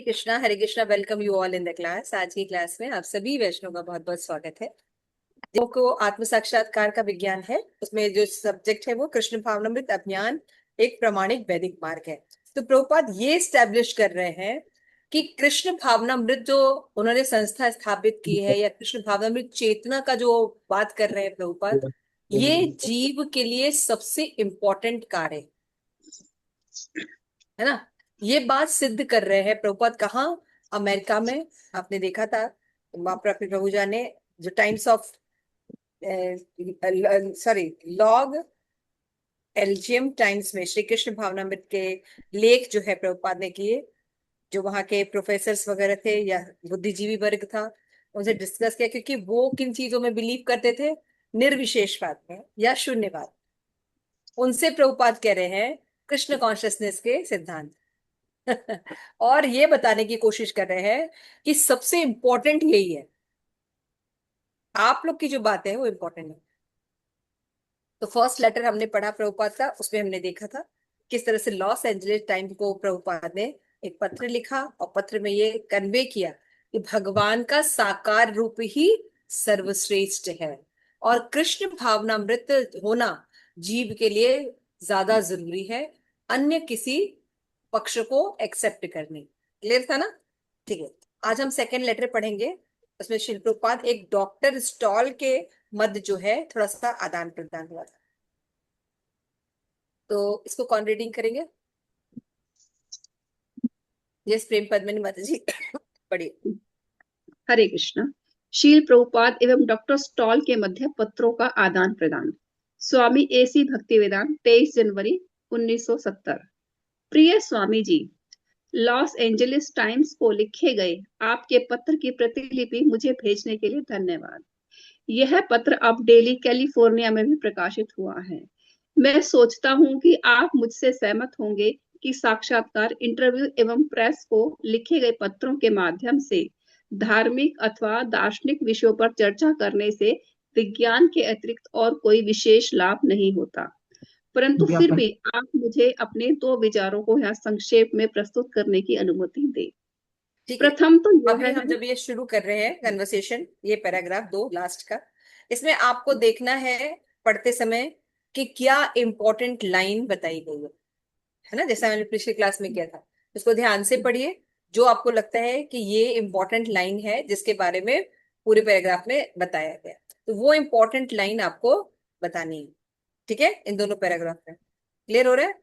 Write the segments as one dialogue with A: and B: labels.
A: Hare Krishna. Welcome you all in the class. आज की class में आप सभी वैष्णव का बहुत बहुत स्वागत है। को आत्म साक्षात्कार का विज्ञान है, उसमें जो सब्जेक्ट है वो कृष्ण भावनामृत अभियान एक प्रमाणिक वैदिक मार्ग है। तो प्रभुपाद ये स्टैब्लिश कर रहे हैं कि कृष्ण भावनामृत जो उन्होंने संस्था स्थापित की है, या कृष्ण भावनामृत चेतना का जो बात कर रहे हैं प्रभुपाद, ये जीव के लिए सबसे इम्पोर्टेंट कार्य है ना। ये बात सिद्ध कर रहे हैं प्रभुपाद। कहाँ? अमेरिका में। आपने देखा था वहां पर अपने प्रभु जान ने जो टाइम्स ऑफ सॉरी लॉग एल्जियम टाइम्स में श्री कृष्ण भावनामृत के लेख जो है प्रभुपाद ने किए। जो वहां के प्रोफेसर्स वगैरह थे या बुद्धिजीवी वर्ग था, उनसे डिस्कस किया, क्योंकि वो किन चीजों में बिलीव करते थे, निर्विशेषवाद में या शून्यवाद। उनसे प्रभुपाद कह रहे हैं कृष्ण कॉन्शियसनेस के सिद्धांत और ये बताने की कोशिश कर रहे हैं कि सबसे इंपॉर्टेंट यही है। आप लोग की जो बात है वो इंपॉर्टेंट है। तो फर्स्ट लेटर हमने पढ़ा प्रभुपाद का, उसमें हमने देखा था किस तरह से लॉस एंजलिस टाइम्स को प्रभुपाद ने एक पत्र लिखा और पत्र में ये कन्वे किया कि भगवान का साकार रूप ही सर्वश्रेष्ठ है और कृष्ण भावनामृत होना जीव के लिए ज्यादा जरूरी है अन्य किसी पक्ष को एक्सेप्ट करने। क्लियर था ना? ठीक है। आज हम सेकेंड लेटर पढ़ेंगे। उसमें शिल प्रभुपाद एक डॉक्टर स्टॉल के मध्य जो है थोड़ा सा आदान प्रदान हुआ था। तो इसको कौन रीडिंग करेंगे? यस, प्रेम पद्मिनी माता जी पढ़िए।
B: हरे कृष्णा। शील प्रभुपाद एवं डॉक्टर स्टॉल के मध्य पत्रों का आदान प्रदान। स्वामी एसी भक्तिवेदांत 23 जनवरी 1970। प्रिय Swami ji, Los Angeles times को लिखे गए आपके पत्र की प्रतिलिपि मुझे भेजने के लिए धन्यवाद। यह पत्र अब डेली कैलिफोर्निया में भी प्रकाशित हुआ है। मैं सोचता हूं कि आप मुझसे सहमत होंगे कि साक्षात्कार, इंटरव्यू एवं प्रेस को लिखे गए पत्रों के माध्यम से धार्मिक अथवा दार्शनिक विषयों पर चर्चा करने से विज्ञान के अतिरिक्त और कोई विशेष लाभ नहीं होता। परंतु फिर भी आप मुझे अपने दो विचारों को यहाँ संक्षेप में प्रस्तुत करने की अनुमति दें।
A: ठीक है।
B: प्रथम तो यह
A: अभी
B: है।
A: हम जब ये शुरू कर रहे हैं कन्वर्सेशन, ये पैराग्राफ 2 लास्ट का, इसमें आपको देखना है पढ़ते समय कि क्या इंपॉर्टेंट लाइन बताई गई है ना, जैसा मैंने पिछली क्लास में किया था। इसको ध्यान से पढ़िए। जो आपको लगता है कि ये इंपॉर्टेंट लाइन है जिसके बारे में पूरे पैराग्राफ में बताया गया, तो वो इंपॉर्टेंट लाइन आपको बतानी है। ठीक है, इन दोनों पैराग्राफ में क्लियर हो रहा है?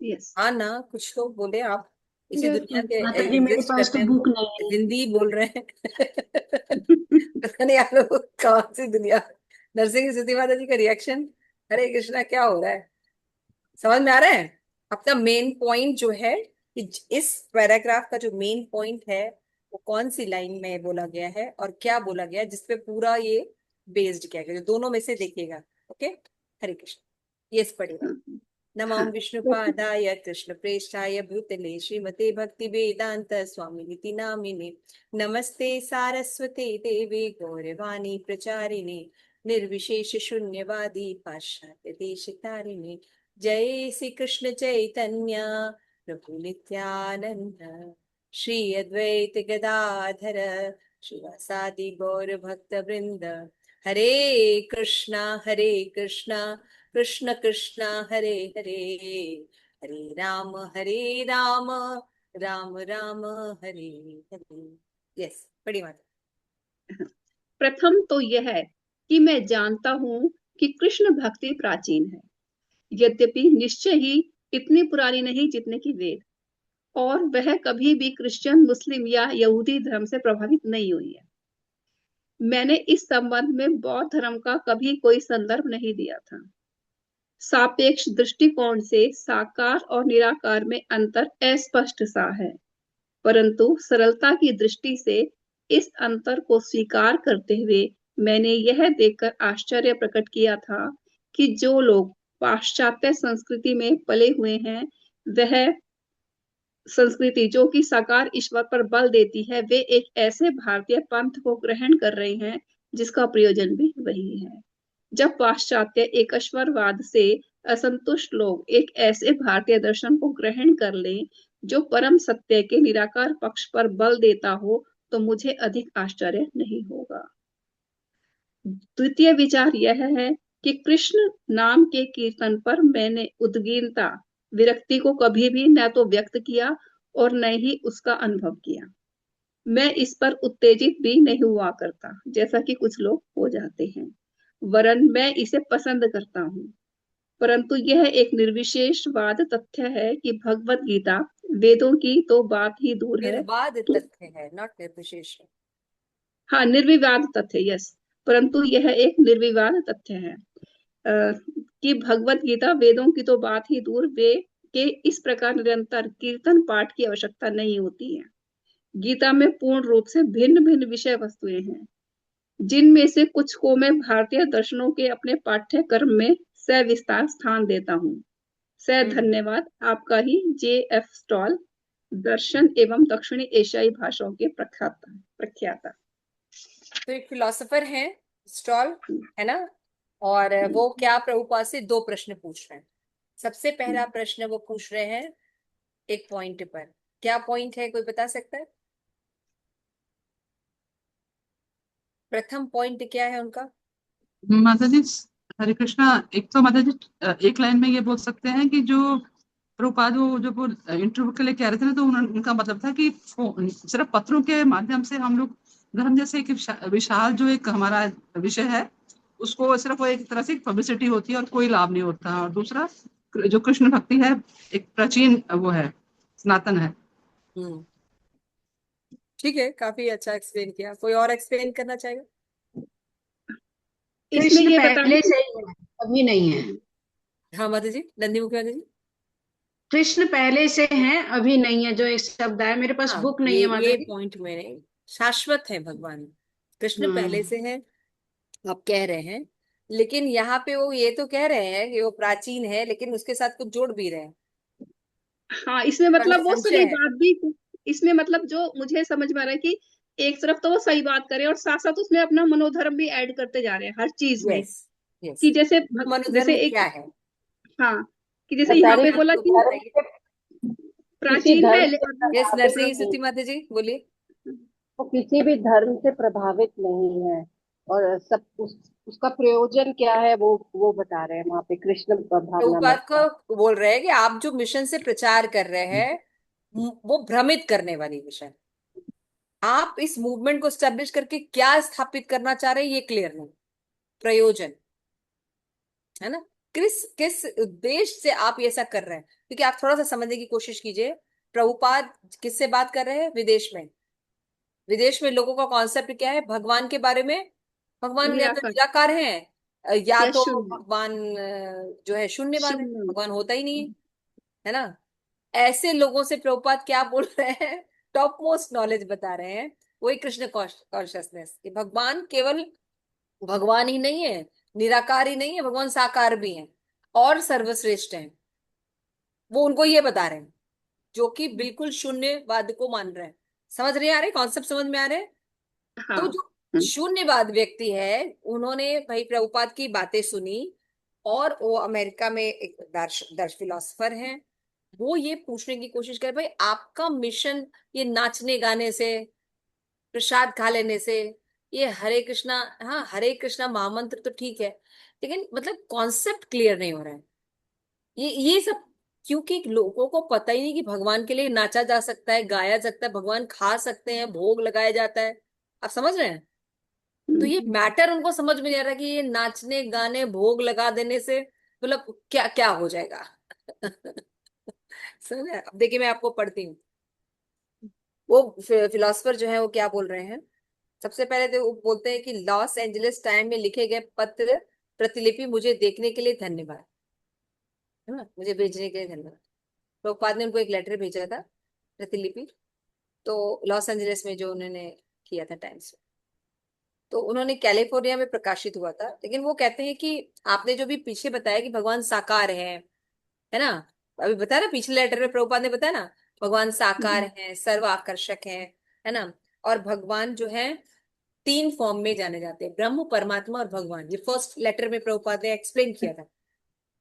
B: यस।
A: हाँ ना, कुछ तो बोले आप। इसी दुनिया के
C: माता जी, मेरे
A: एग्जिस्ट
C: पास
A: करते
C: तो
A: हैं
C: बुक
A: तो
C: नहीं है।
A: हिंदी बोल रहे हैं पता नहीं आप लोग कौन सी दुनिया। नरसिंह स्तुति माता जी का रिएक्शन, हरे कृष्णा, क्या हो रहा है? समझ में आ रहा है? अपना मेन पॉइंट जो है कि इस पैराग्राफ का जो मेन पॉइंट है वो कौन सी लाइन में बोला गया है और क्या बोला गया है, जिसपे पूरा ये बेस्ड किया गया, दोनों में से देखिएगा। ओके, हरे कृष्ण। यस, पढ़िएगा। नमो विष्णुपादाय कृष्ण प्रेष्ठाय भूतले श्रीमते भक्ति वेदांत स्वामिनिति नामिने नमस्ते सारस्वते देवे गौरवाणी प्रचारिणे निर्विशेष शून्यवादी पाश्चात्य देश तारिणे जय श्री कृष्ण चैतन्य प्रभु नित्यानंद श्री अद्वैत गदाधर शिवासादि गौर भक्त वृंद हरे कृष्णा कृष्ण कृष्ण हरे हरे हरे राम राम राम हरे हरे। यस, बड़ी माता।
B: प्रथम तो यह है कि मैं जानता हूं कि कृष्ण भक्ति प्राचीन है, यद्यपि निश्चय ही इतनी पुरानी नहीं जितने की वेद, और वह कभी भी क्रिश्चियन, मुस्लिम या यहूदी धर्म से प्रभावित नहीं हुई है। मैंने इस संबंध में बौद्ध धर्म का कभी कोई संदर्भ नहीं दिया था। सापेक्ष दृष्टिकोण से साकार और निराकार में अंतर अस्पष्ट सा है, परंतु सरलता की दृष्टि से इस अंतर को स्वीकार करते हुए मैंने यह देखकर आश्चर्य प्रकट किया था कि जो लोग पाश्चात्य संस्कृति में पले हुए हैं, वह संस्कृति जो कि साकार ईश्वर पर बल देती है, वे एक ऐसे भारतीय पंथ को ग्रहण कर रहे हैं जिसका प्रयोजन भी वही है। जब पाश्चात्य एकश्वरवाद से असंतुष्ट लोग एक ऐसे भारतीय दर्शन को ग्रहण कर लें जो परम सत्य के निराकार पक्ष पर बल देता हो तो मुझे अधिक आश्चर्य नहीं होगा। द्वितीय विचार यह है कि कृष्ण नाम के कीर्तन पर मैंने उद्गीनता, विरक्ति को कभी भी न तो व्यक्त किया और न ही उसका अनुभव किया। मैं इस पर उत्तेजित भी नहीं हुआ करता जैसा कि कुछ लोग हो जाते हैं, वरन मैं इसे पसंद करता हूँ। परंतु यह एक निर्विशेषवाद तथ्य है कि भगवत गीता वेदों की तो बात ही दूर है,
A: निर्बाध
B: तो
A: तथ्य है, नॉट निर्विशेष।
B: हाँ, निर्विवाद तथ्य, यस, परंतु यह एक निर्विवाद तथ्य है कि भगवत गीता वेदों की तो बात ही दूर, वे के इस प्रकार निरंतर कीर्तन पाठ की आवश्यकता नहीं होती है। गीता में पूर्ण रूप से भिन्न भिन्न विषय वस्तुएं हैं, जिनमें से कुछ को मैं भारतीय दर्शनों के अपने पाठ्यक्रम में सविस्तार स्थान देता हूँ। धन्यवाद आपका ही, JF स्टॉल, दर्शन एवं दक्षिणी एशियाई भाषाओं के प्रख्याता।
A: तो एक फिलोसोफर है स्टॉल, है ना, और वो क्या प्रभुपाद से दो प्रश्न पूछ रहे हैं। सबसे पहला प्रश्न वो पूछ रहे हैं एक पॉइंट पर। क्या पॉइंट है, कोई बता सकता है? प्रथम पॉइंट क्या है उनका?
C: माता जी, हरे कृष्णा। एक तो माता जी, एक लाइन में ये बोल सकते हैं कि जो प्रभुपाद वो जो वो इंटरव्यू के लिए कह रहे थे ना, तो उनका मतलब था कि सिर्फ पत्रों के माध्यम से हम लोग धर्म जैसे एक विशाल जो एक हमारा विषय है, उसको सिर्फ वो एक तरह से पब्लिसिटी होती है और कोई लाभ नहीं होता। और दूसरा, जो कृष्ण भक्ति है एक प्राचीन वो है, सनातन है।
A: ठीक है, काफी अच्छा एक्सप्लेन किया। कोई और एक्सप्लेन करना चाहेगा?
B: इसमें
D: कृष्ण
B: ये
D: पहले से ही है, अभी नहीं है।
A: हाँ माता जी, नंदी मुखी माता जी।
D: कृष्ण पहले से हैं, अभी नहीं है, जो एक शब्द है, मेरे पास
A: हाँ,
D: बुक नहीं है माता
A: ये
D: जी।
A: पॉइंट मेरे, शाश्वत है भगवान, कृष्ण पहले
D: हम्म।
A: से है, आप कह रहे हैं। लेकिन यहाँ पे वो ये तो कह रहे हैं कि वो प्राचीन है, लेकिन उसके साथ कुछ जोड़ भी रहे हैं।
B: हाँ, इसमें मतलब वो
A: संशय
B: सही
A: है।
B: बात भी, इसमें मतलब जो मुझे समझ में आ रहा है कि एक तरफ तो वो सही बात करे और साथ साथ उसमें अपना मनोधर्म भी ऐड करते जा रहे हैं हर चीज में।
A: Yes, yes.
B: कि जैसे जैसे
A: मनोधर्म
B: एक,
A: क्या है?
B: हाँ, कि जैसे
D: बता
B: यहाँ
D: रही
B: पे
D: थी
B: बोला
D: कि
B: कि
D: धर्म से, किसी
B: प्राचीन है
D: धर्म से
B: लेकिन,
A: यस,
D: प्रभावित
A: नरसिंह
D: नहीं
A: स्तुति
D: है,
A: माता जी बोलिए।
D: वो किसी भी धर्म से प्रभावित नहीं है। और सब उसका प्रयोजन क्या है, वो बता रहे हैं वहां पे कृष्ण भावनामृत
A: प्रभुपाद
D: का।
A: को बोल रहे हैं कि आप जो मिशन से प्रचार कर रहे हैं, वो भ्रमित करने वाली मिशन। आप इस मूवमेंट को स्टैब्लिश करके क्या स्थापित करना चाह रहे हैं, ये क्लियर नहीं। प्रयोजन, है ना, किस किस उद्देश्य से आप ये ऐसा कर रहे हैं? क्योंकि आप थोड़ा सा समझने की कोशिश कीजिए। प्रभुपाद किससे बात कर रहे हैं? विदेश में। विदेश में लोगों का कॉन्सेप्ट क्या है भगवान के बारे में? भगवान या तो
B: निराकर
A: निराकार है, या
B: या
A: तो
B: शून्य,
A: भगवान जो है शून्यवाद है,
B: शून्य।
A: भगवान होता ही नहीं है ना। ऐसे लोगों से प्रभुपाद क्या बोल रहे हैं? टॉप मोस्ट नॉलेज बता रहे हैं, वही कृष्ण कॉन्शियसनेस कि भगवान केवल भगवान ही नहीं है, निराकार ही नहीं है, भगवान साकार भी है और सर्वश्रेष्ठ है। वो उनको ये बता रहे हैं, जो कि बिल्कुल शून्यवाद को मान रहे हैं। समझ रहे आ रहे कॉन्सेप्ट, समझ में आ रहे हैं? तो
B: हाँ।
A: जो शून्यवाद व्यक्ति है, उन्होंने भाई प्रभुपाद की बातें सुनी, और वो अमेरिका में एक दर्श फिलोसफर हैं। वो ये पूछने की कोशिश करे, भाई आपका मिशन ये नाचने गाने से, प्रसाद खा लेने से, ये हरे कृष्णा, हाँ हरे कृष्णा महामंत्र तो ठीक है, लेकिन मतलब कॉन्सेप्ट क्लियर नहीं हो रहा है। ये सब क्योंकि लोगों को पता ही नहीं कि भगवान के लिए नाचा जा सकता है, गाया जा सकता है, भगवान खा सकते हैं, भोग लगाया जाता है। आप समझ रहे हैं? तो ये मैटर उनको समझ में नहीं आ रहा कि ये नाचने गाने भोग लगा देने से मतलब क्या क्या हो जाएगा। समझ रहे हैं? अब देखिए मैं आपको पढ़ती हूँ। वो फिलोसफर जो है वो क्या बोल रहे हैं। सबसे पहले तो वो बोलते हैं कि लॉस एंजलिस टाइम में लिखे गए पत्र प्रतिलिपि मुझे देखने के लिए धन्यवाद, है ना, मुझे भेजने के लिए धन्यवाद। प्रभुपाद ने उनको एक लेटर भेजा था, प्रतिलिपि, तो लॉस एंजलिस में जो उन्होंने किया था टाइम्स में। तो उन्होंने कैलिफोर्निया में प्रकाशित हुआ था। लेकिन वो कहते हैं कि आपने जो भी पीछे बताया कि भगवान साकार है ना, अभी बताया ना पिछले लेटर में प्रभुपाद ने बताया ना, भगवान साकार है, सर्व आकर्षक है ना। और भगवान जो है तीन फॉर्म में जाने जाते हैं, ब्रह्म, परमात्मा और भगवान। ये फर्स्ट लेटर में प्रभुपाद ने एक्सप्लेन किया था।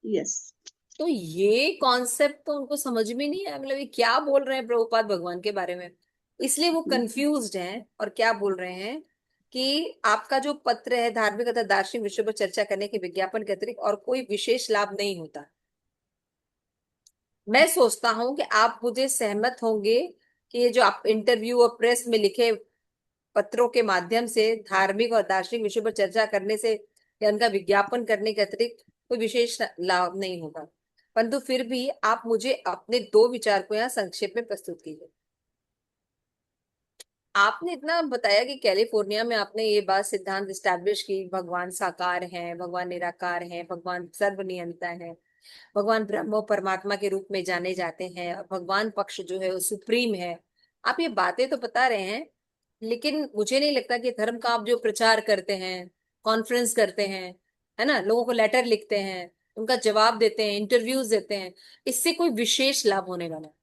B: यस।
A: तो ये कॉन्सेप्ट तो उनको समझ में नहीं है, मतलब ये क्या बोल रहे हैं प्रभुपाद भगवान के बारे में। इसलिए वो कंफ्यूज्ड हैं और क्या बोल रहे हैं कि आपका जो पत्र है धार्मिक तथा दार्शनिक विषयों पर चर्चा करने के विज्ञापन के अतिरिक्त और कोई विशेष लाभ नहीं होता। मैं सोचता हूं कि आप मुझे सहमत होंगे कि ये जो आप इंटरव्यू और प्रेस में लिखे पत्रों के माध्यम से धार्मिक और दार्शनिक विषयों पर चर्चा करने से या उनका विज्ञापन करने के अतिरिक्त कोई विशेष लाभ नहीं होगा। परंतु फिर भी आप मुझे अपने दो विचार को यहाँ संक्षेप में प्रस्तुत कीजिए। आपने इतना बताया कि कैलिफोर्निया में आपने ये बात सिद्धांत स्टैब्लिश की, भगवान साकार हैं, भगवान निराकार हैं, भगवान सर्वनियंता है, भगवान ब्रह्म और परमात्मा के रूप में जाने जाते हैं और भगवान पक्ष जो है वो सुप्रीम है। आप ये बातें तो बता रहे हैं, लेकिन मुझे नहीं लगता कि धर्म का आप जो प्रचार करते हैं, कॉन्फ्रेंस करते हैं, है ना, लोगों को लेटर लिखते हैं, उनका जवाब देते हैं, इंटरव्यूज देते हैं, इससे कोई विशेष लाभ होने वाला है।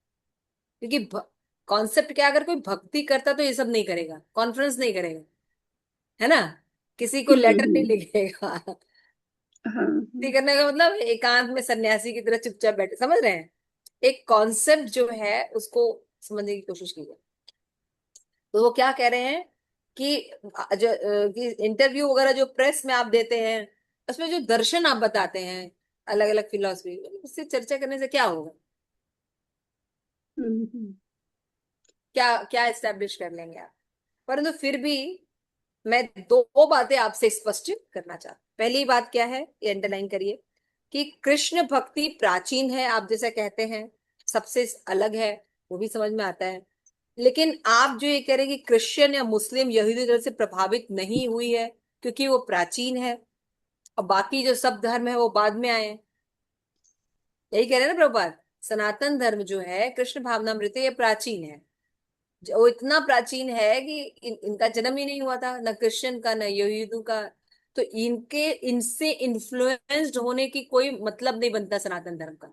A: क्योंकि कॉन्सेप्ट क्या, अगर कोई भक्ति करता तो ये सब नहीं करेगा, कॉन्फ्रेंस नहीं करेगा, है ना, किसी को लेटर नहीं लिखेगा।
B: हाँ
A: भक्ति करने का मतलब एकांत में सन्यासी की तरह चुपचाप बैठे, समझ रहे हैं। एक कॉन्सेप्ट जो है उसको समझने की कोशिश कीजिए। तो वो क्या कह रहे हैं कि कि इंटरव्यू वगैरह जो प्रेस में आप देते हैं, उसमें जो दर्शन आप बताते हैं, अलग अलग फिलॉसफी, उससे चर्चा करने से क्या होगा,
B: हम्म,
A: क्या क्या एस्टेब्लिश कर लेंगे आप। परंतु फिर भी मैं दो बातें आपसे स्पष्ट करना चाहता हूं। पहली बात क्या है, ये अंडरलाइन करिए, कि कृष्ण भक्ति प्राचीन है, आप जैसा कहते हैं, सबसे अलग है, वो भी समझ में आता है। लेकिन आप जो ये कह रहे हैं कि क्रिश्चियन या मुस्लिम यहूदी धर्म से प्रभावित नहीं हुई है क्योंकि वो प्राचीन है और बाकी जो सब धर्म है वो बाद में आए हैं, यही कह रहे हैं ना प्रभुपाद। सनातन धर्म जो है कृष्ण भावनामृत ये प्राचीन है, वो इतना प्राचीन है कि इनका जन्म ही नहीं हुआ था, न क्रिश्चियन का न यहूदी का। तो इनके इनसे इन्फ्लुएंस्ड होने की कोई मतलब नहीं बनता सनातन धर्म का।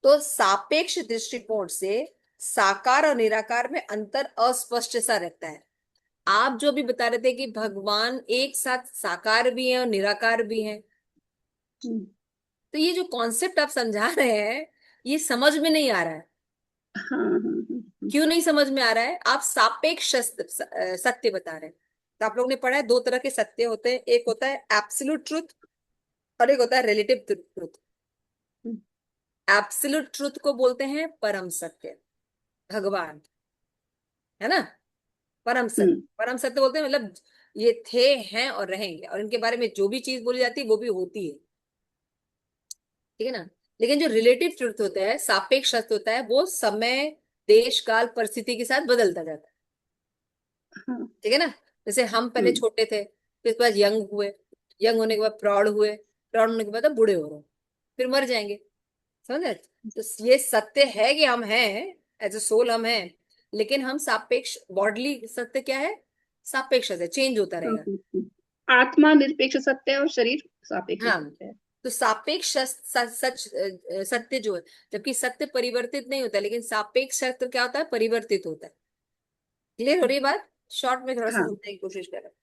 A: तो सापेक्ष दृष्टिकोण से साकार और निराकार में अंतर अस्पष्ट सा रहता है। आप जो भी बता रहे थे कि भगवान एक साथ साकार भी हैं और निराकार भी हैं,
B: हम्म,
A: तो ये जो कॉन्सेप्ट आप समझा रहे हैं ये समझ में नहीं आ रहा है।
B: हाँ हाँ हाँ
A: क्यों नहीं समझ में आ रहा है? आप सापेक्ष सत्य बता रहे हैं। तो आप लोगों ने पढ़ा है दो तरह के सत्य होते हैं, एक होता है एब्सोल्यूट ट्रुथ और एक होता है रिलेटिव ट्रुथ।
B: हम्म,
A: एब्सोल्यूट ट्रुथ को बोलते हैं परम सत्य, भगवान, है ना, परम सत्य।
B: हम्म,
A: परम सत्य बोलते हैं मतलब ये थे, हैं और रहेंगे, और इनके बारे में जो भी चीज बोली जाती है वो भी होती है, ठीक है ना। लेकिन जो रिलेटिव ट्रुथ होता है, सापेक्ष सत्य होता है, वो समय, देश, काल, परिस्थिति के साथ बदलता जाता है,
B: हाँ,
A: ठीक है ना। जैसे हम पहले
B: हम्म,
A: छोटे थे, फिर उसके बाद यंग हुए, यंग होने के बाद प्रौढ़ हुए, प्रौढ़ होने के बाद अब बूढ़े हो रहे हैं, फिर मर जाएंगे, समझ रहे? तो ये सत्य है कि हम हैं, एज ए सोल हम हैं, लेकिन हम सापेक्ष, बॉडली सत्य क्या है, सापेक्ष सत्य, चेंज होता
B: हाँ,
A: रहेगा।
B: आत्मा निरपेक्ष सत्य है और शरीर सापेक्ष
A: हाँ,
B: सत्य है।
A: तो सापेक्ष सच सत्य जो है, जबकि सत्य परिवर्तित नहीं होता, लेकिन सापेक्ष सत्य क्या होता है, परिवर्तित होता है। क्लियर हो रही है बात? शॉर्ट में थोड़ा सा
B: हाँ
A: समझने की कोशिश कर रहे हैं।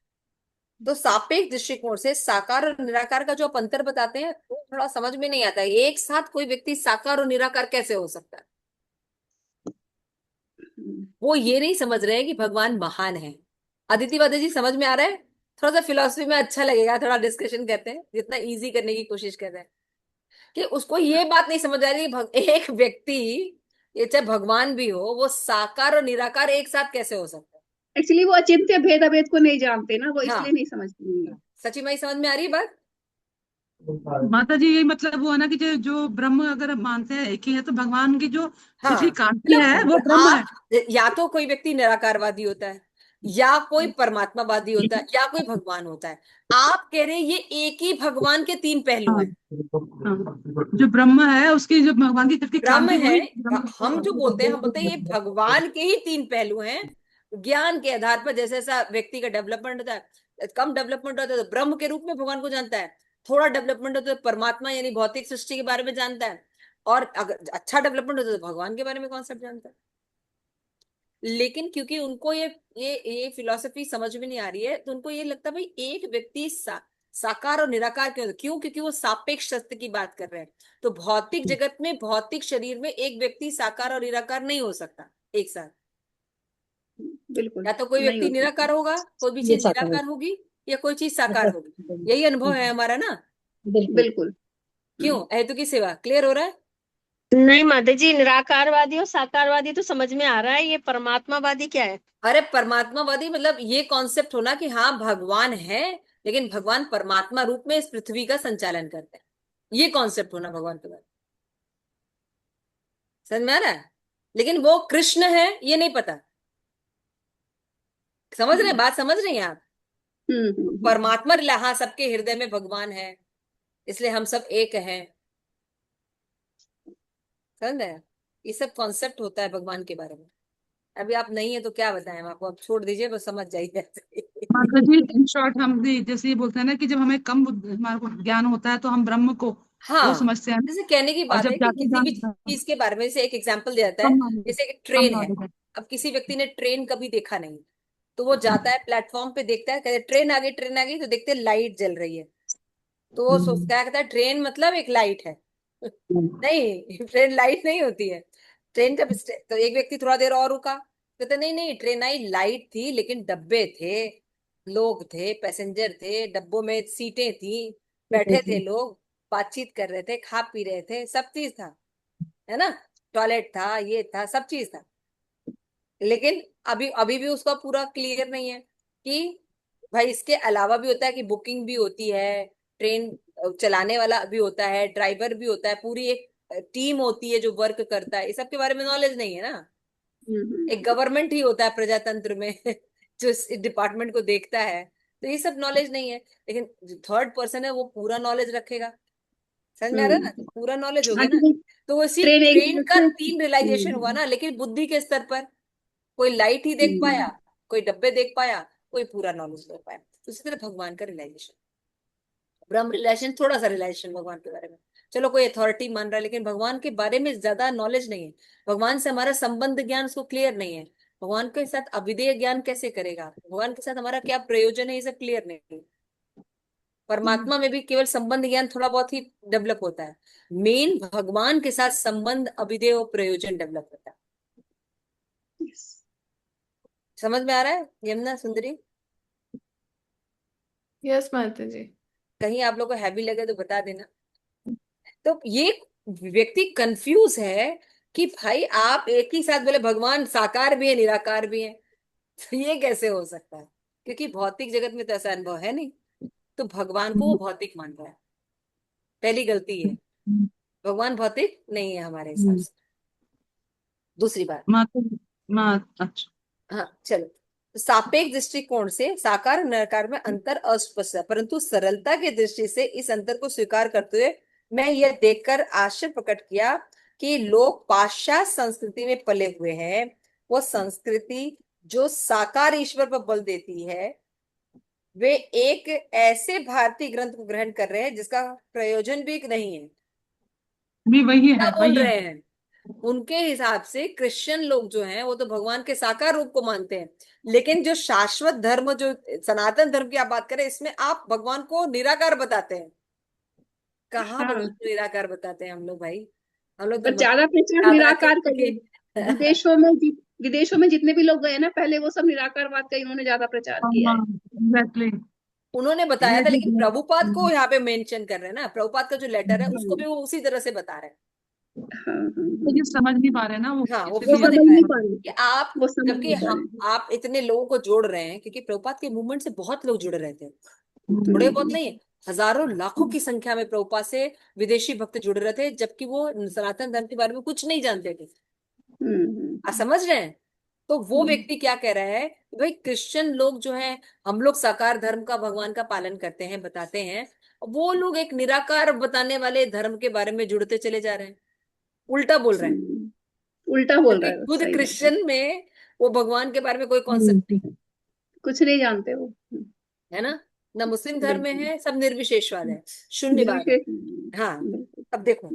A: तो सापेक्ष दृष्टिकोण से साकार और निराकार का जो आप अंतर बताते हैं वो थोड़ा समझ में नहीं आता है। एक साथ कोई व्यक्ति साकार और निराकार कैसे हो सकता है? वो ये नहीं समझ रहे हैं कि भगवान महान है। अदिति वादे जी समझ में आ रहा है? थोड़ा सा फिलोसफी में अच्छा लगेगा, थोड़ा डिस्कशन करते हैं, जितना इजी करने की कोशिश कर रहे हैं कि उसको ये बात नहीं समझ आ रही एक व्यक्ति, ये चाहे भगवान भी हो, वो साकार और निराकार एक साथ कैसे हो सकता
B: एक्चुअली वो अचिंत्य भेद अभेद को नहीं जानते ना, वो
A: है।
B: इसलिए
A: हाँ,
B: नहीं समझते हैं।
A: सची माई समझ में आ रही है बात?
C: माता जी यही मतलब हुआ ना कि जो ब्रह्म अगर मानते हैं एक ही है तो भगवान की जो
A: हाँ,
C: पृथ्वी कांति है वो
A: मतलब
C: ब्रह्म है।
A: आप, या तो कोई व्यक्ति निराकारवादी होता है, या कोई परमात्मावादी होता है, या कोई भगवान होता है। आप कह रहे हैं ये एक ही भगवान के तीन पहलू
C: हाँ
A: हैं।
C: हाँ। जो ब्रह्म है उसकी जो भगवान की पृथ्वी
A: ब्रह्म
C: कांति
A: है,
C: वही ब्रह्म
A: हम जो बोलते हैं, हम बोलते हैं ये भगवान के ही तीन पहलू हैं। ज्ञान के आधार पर जैसे जैसा व्यक्ति का डेवलपमेंट होता है, कम डेवलपमेंट होता है तो ब्रह्म के रूप में भगवान को जानता है, थोड़ा डेवलपमेंट होता है तो परमात्मा यानी भौतिक सृष्टि के बारे में जानता है, और अगर अच्छा डेवलपमेंट होता है तो भगवान के बारे में कॉन्सेप्ट जानता है। लेकिन क्योंकि उनको ये फिलोसफी समझ में नहीं आ रही है, तो उनको ये लगता है भाई एक व्यक्ति साकार और निराकार क्यों? क्योंकि वो सापेक्ष सत्य की बात कर रहे हैं। तो भौतिक जगत में, भौतिक शरीर में एक व्यक्ति साकार और निराकार नहीं हो सकता एक साथ।
B: बिल्कुल
A: या तो कोई
B: नहीं
A: व्यक्ति
B: हो सकता।
A: निराकार होगा, कोई भी
D: ये
A: चीज
D: साकार
A: निराकार होगी, या कोई चीज साकार होगी। यही अनुभव है हमारा ना।
D: बिल्कुल।
B: बिल्कुल।
A: क्यों? हेतु की सेवा क्लियर हो रहा है?
E: नहीं माता जी, निराकारवादी और साकारवादी तो समझ में आ रहा है, ये परमात्मावादी क्या है?
A: अरे परमात्मावादी मतलब ये कॉन्सेप्ट होना कि हाँ भगवान है, लेकिन भगवान परमात्मा रूप में इस पृथ्वी का संचालन करते हैं, ये कॉन्सेप्ट होना भगवान के बारे में। समझ में आ रहा है? लेकिन वो कृष्ण है ये नहीं पता। समझ रहे हैं? बात समझ रही हैं आप? परमात्मा हाँ सबके हृदय में भगवान है, इसलिए हम सब एक हैं। समझ रहे हैं? ये सब कॉन्सेप्ट होता है भगवान के बारे में। अभी आप नहीं है तो क्या बताएं हम आपको, आप छोड़ दीजिए, बस समझ जाइए।
C: माता जी इन शॉर्ट हम भी जैसे ये बोलते हैं ना कि जब हमें कम हमारे को ज्ञान होता है तो हम ब्रह्म को वो
A: हाँ,
C: समझते हैं,
A: जैसे कहने की
C: और
A: बात
C: जब
A: है कि
C: ज्यादा
A: किसी भी
C: ज्ञान होता है
A: चीज के बारे में, जैसे एक एग्जांपल दिया जाता है,
C: कम नॉलेज,
A: जैसे एक
C: कम
A: ट्रेन है।
C: नॉलेज है।
A: अब किसी व्यक्ति ने ट्रेन कभी देखा नहीं, तो वो जाता है प्लेटफॉर्म पे, देखता है, कहते ट्रेन आ गई, ट्रेन आ गई, तो देखते लाइट जल रही है, तो वो सोचता है, कहता है ट्रेन मतलब एक लाइट है। नहीं, ट्रेन लाइट नहीं होती है। ट्रेन जब तो एक व्यक्ति थोड़ा देर और रुका, कहते नहीं नहीं, ट्रेन आई, लाइट थी लेकिन डब्बे थे, लोग थे, पैसेंजर थे, डब्बों में सीटें थी, बैठे थे लोग, बातचीत कर रहे थे, खा पी रहे थे, सब चीज था, है ना, टॉयलेट था, ये था, सब चीज था। लेकिन अभी अभी भी उसका पूरा क्लियर नहीं है कि भाई इसके अलावा भी होता है, कि बुकिंग भी होती है, ट्रेन चलाने वाला भी होता है, ड्राइवर भी होता है, पूरी एक टीम होती है जो वर्क करता है, इस सब के बारे में नॉलेज नहीं है ना। एक गवर्नमेंट ही होता है प्रजातंत्र में जो इस डिपार्टमेंट को देखता है, तो ये सब नॉलेज नहीं है। लेकिन जो थर्ड पर्सन है वो पूरा नॉलेज रखेगा। समझ में आ रहा है ना? तो पूरा नॉलेज हो गया ना। तो उसी
B: ट्रेन एक
A: ट्रेन का
B: जगह
A: तीन रियलाइजेशन हुआ ना, लेकिन बुद्धि के स्तर पर कोई लाइट ही देख पाया, कोई डब्बे देख पाया, कोई पूरा नॉलेज देख पाया। तो उसी तरह भगवान का रियलाइजेशन, ब्रह्म रिलेशन, थोड़ा सा रिलेशन भगवान के बारे में, चलो कोई अथॉरिटी मान रहा है, लेकिन भगवान के बारे में ज्यादा नॉलेज नहीं है। भगवान से हमारा संबंध ज्ञान उसको क्लियर नहीं है। भगवान के साथ अविधेय ज्ञान कैसे करेगा, भगवान के साथ हमारा क्या प्रयोजन है, ये सब क्लियर नहीं है। परमात्मा में भी केवल संबंध ज्ञान थोड़ा बहुत ही डेवलप होता है, मेन भगवान के साथ संबंध अविधेय और प्रयोजन डेवलप होता है। समझ में आ रहा है यमुना सुंदरी?
F: यस माता जी।
A: कहीं आप लोग को हैवी लगे तो बता देना। तो ये व्यक्ति कंफ्यूज है कि भाई आप एक ही साथ बोले भगवान साकार भी है निराकार भी है, तो ये कैसे हो सकता है? क्योंकि भौतिक जगत में तो ऐसा अनुभव है नहीं, तो भगवान को वो भौतिक मान रहा है। पहली गलती है, भगवान भौतिक नहीं है हमारे हिसाब से। दूसरी बात,
C: माता अच्छा
A: हाँ चलो, तो सापेक्ष दृष्टिकोण से साकार और निराकार में अंतर अस्पष्ट है, परंतु सरलता की दृष्टि से इस अंतर को स्वीकार करते हुए मैं यह देखकर आश्चर्य प्रकट किया कि लोग पाश्चात्य संस्कृति में पले हुए हैं, वो संस्कृति जो साकार ईश्वर पर बल देती है, वे एक ऐसे भारतीय ग्रंथ को ग्रहण कर रहे हैं जिसका प्रयोजन भी नहीं है।
C: भी वही
A: क्या
C: है,
A: बोल
C: वही है।
A: रहे हैं? उनके हिसाब से क्रिश्चियन लोग जो हैं वो तो भगवान के साकार रूप को मानते हैं, लेकिन जो शाश्वत धर्म, जो सनातन धर्म की आप बात करें, इसमें आप भगवान को निराकार बताते हैं। कहाँ भगवान
B: हाँ,
A: को निराकार बताते हैं हम लोग भाई? हम लोग तो
B: पर ज्यादा प्रचार
A: याद रखें
B: निराकार का ही
A: क्योंकि
B: है। विदेशों में जितने भी लोग गए ना, पहले वो सब निराकारवाद का इन्होंने ज्यादा प्रचार किया है।
C: एग्जैक्टली।
A: उन्होंने बताया
C: ये
A: था,
C: भी
A: लेकिन प्रभुपाद को यहाँ पे मेंशन कर रहे हैं ना, प्रभुपाद का जो लेटर है उसको भी वो उसी तरह से बता रहे हैं।
C: ये समझ नहीं पा रहे ना वो,
A: हाँ, वो
B: वो
C: इसीलिए
A: समझ
B: समझ
A: नहीं
B: नहीं
A: पाए
B: पा रहे,
A: कि आप,
B: वो समझ
A: जबकि
B: नहीं पा
A: हम,
B: रहे।
A: आप इतने लोगों को जोड़ रहे हैं, क्योंकि प्रभुपाद के मूवमेंट से बहुत लोग जुड़े रहते हैं, थोड़े बहुत नहीं, हजारों लाखों की संख्या में प्रभुपाद से विदेशी भक्त जुड़ रहे थे, जबकि वो सनातन धर्म के बारे में कुछ नहीं जानते थे। आप समझ रहे हैं? तो वो व्यक्ति क्या कह रहा है कि भाई क्रिश्चियन लोग जो हैं, हम लोग साकार धर्म का, भगवान का पालन करते हैं, बताते हैं, वो लोग एक निराकार बताने वाले धर्म के बारे में जुड़ते चले जा रहे हैं, उल्टा बोल रहे हैं।
B: उल्टा बोल
A: जबकि
B: रहा है,
A: खुद
B: सही बात है।
A: क्रिश्चियन में वो भगवान के बारे में कोई कॉन्सेप्ट नहीं
B: कुछ नहीं जानते वो।
A: है ना, ना मुस्लिम धर्म में
B: बिल्कुल
A: है, सब निर्विशेषवाद है, शून्यवाद है।
B: निर्विशेष।
A: हाँ,
B: बिल्कुल।
A: अब देखो,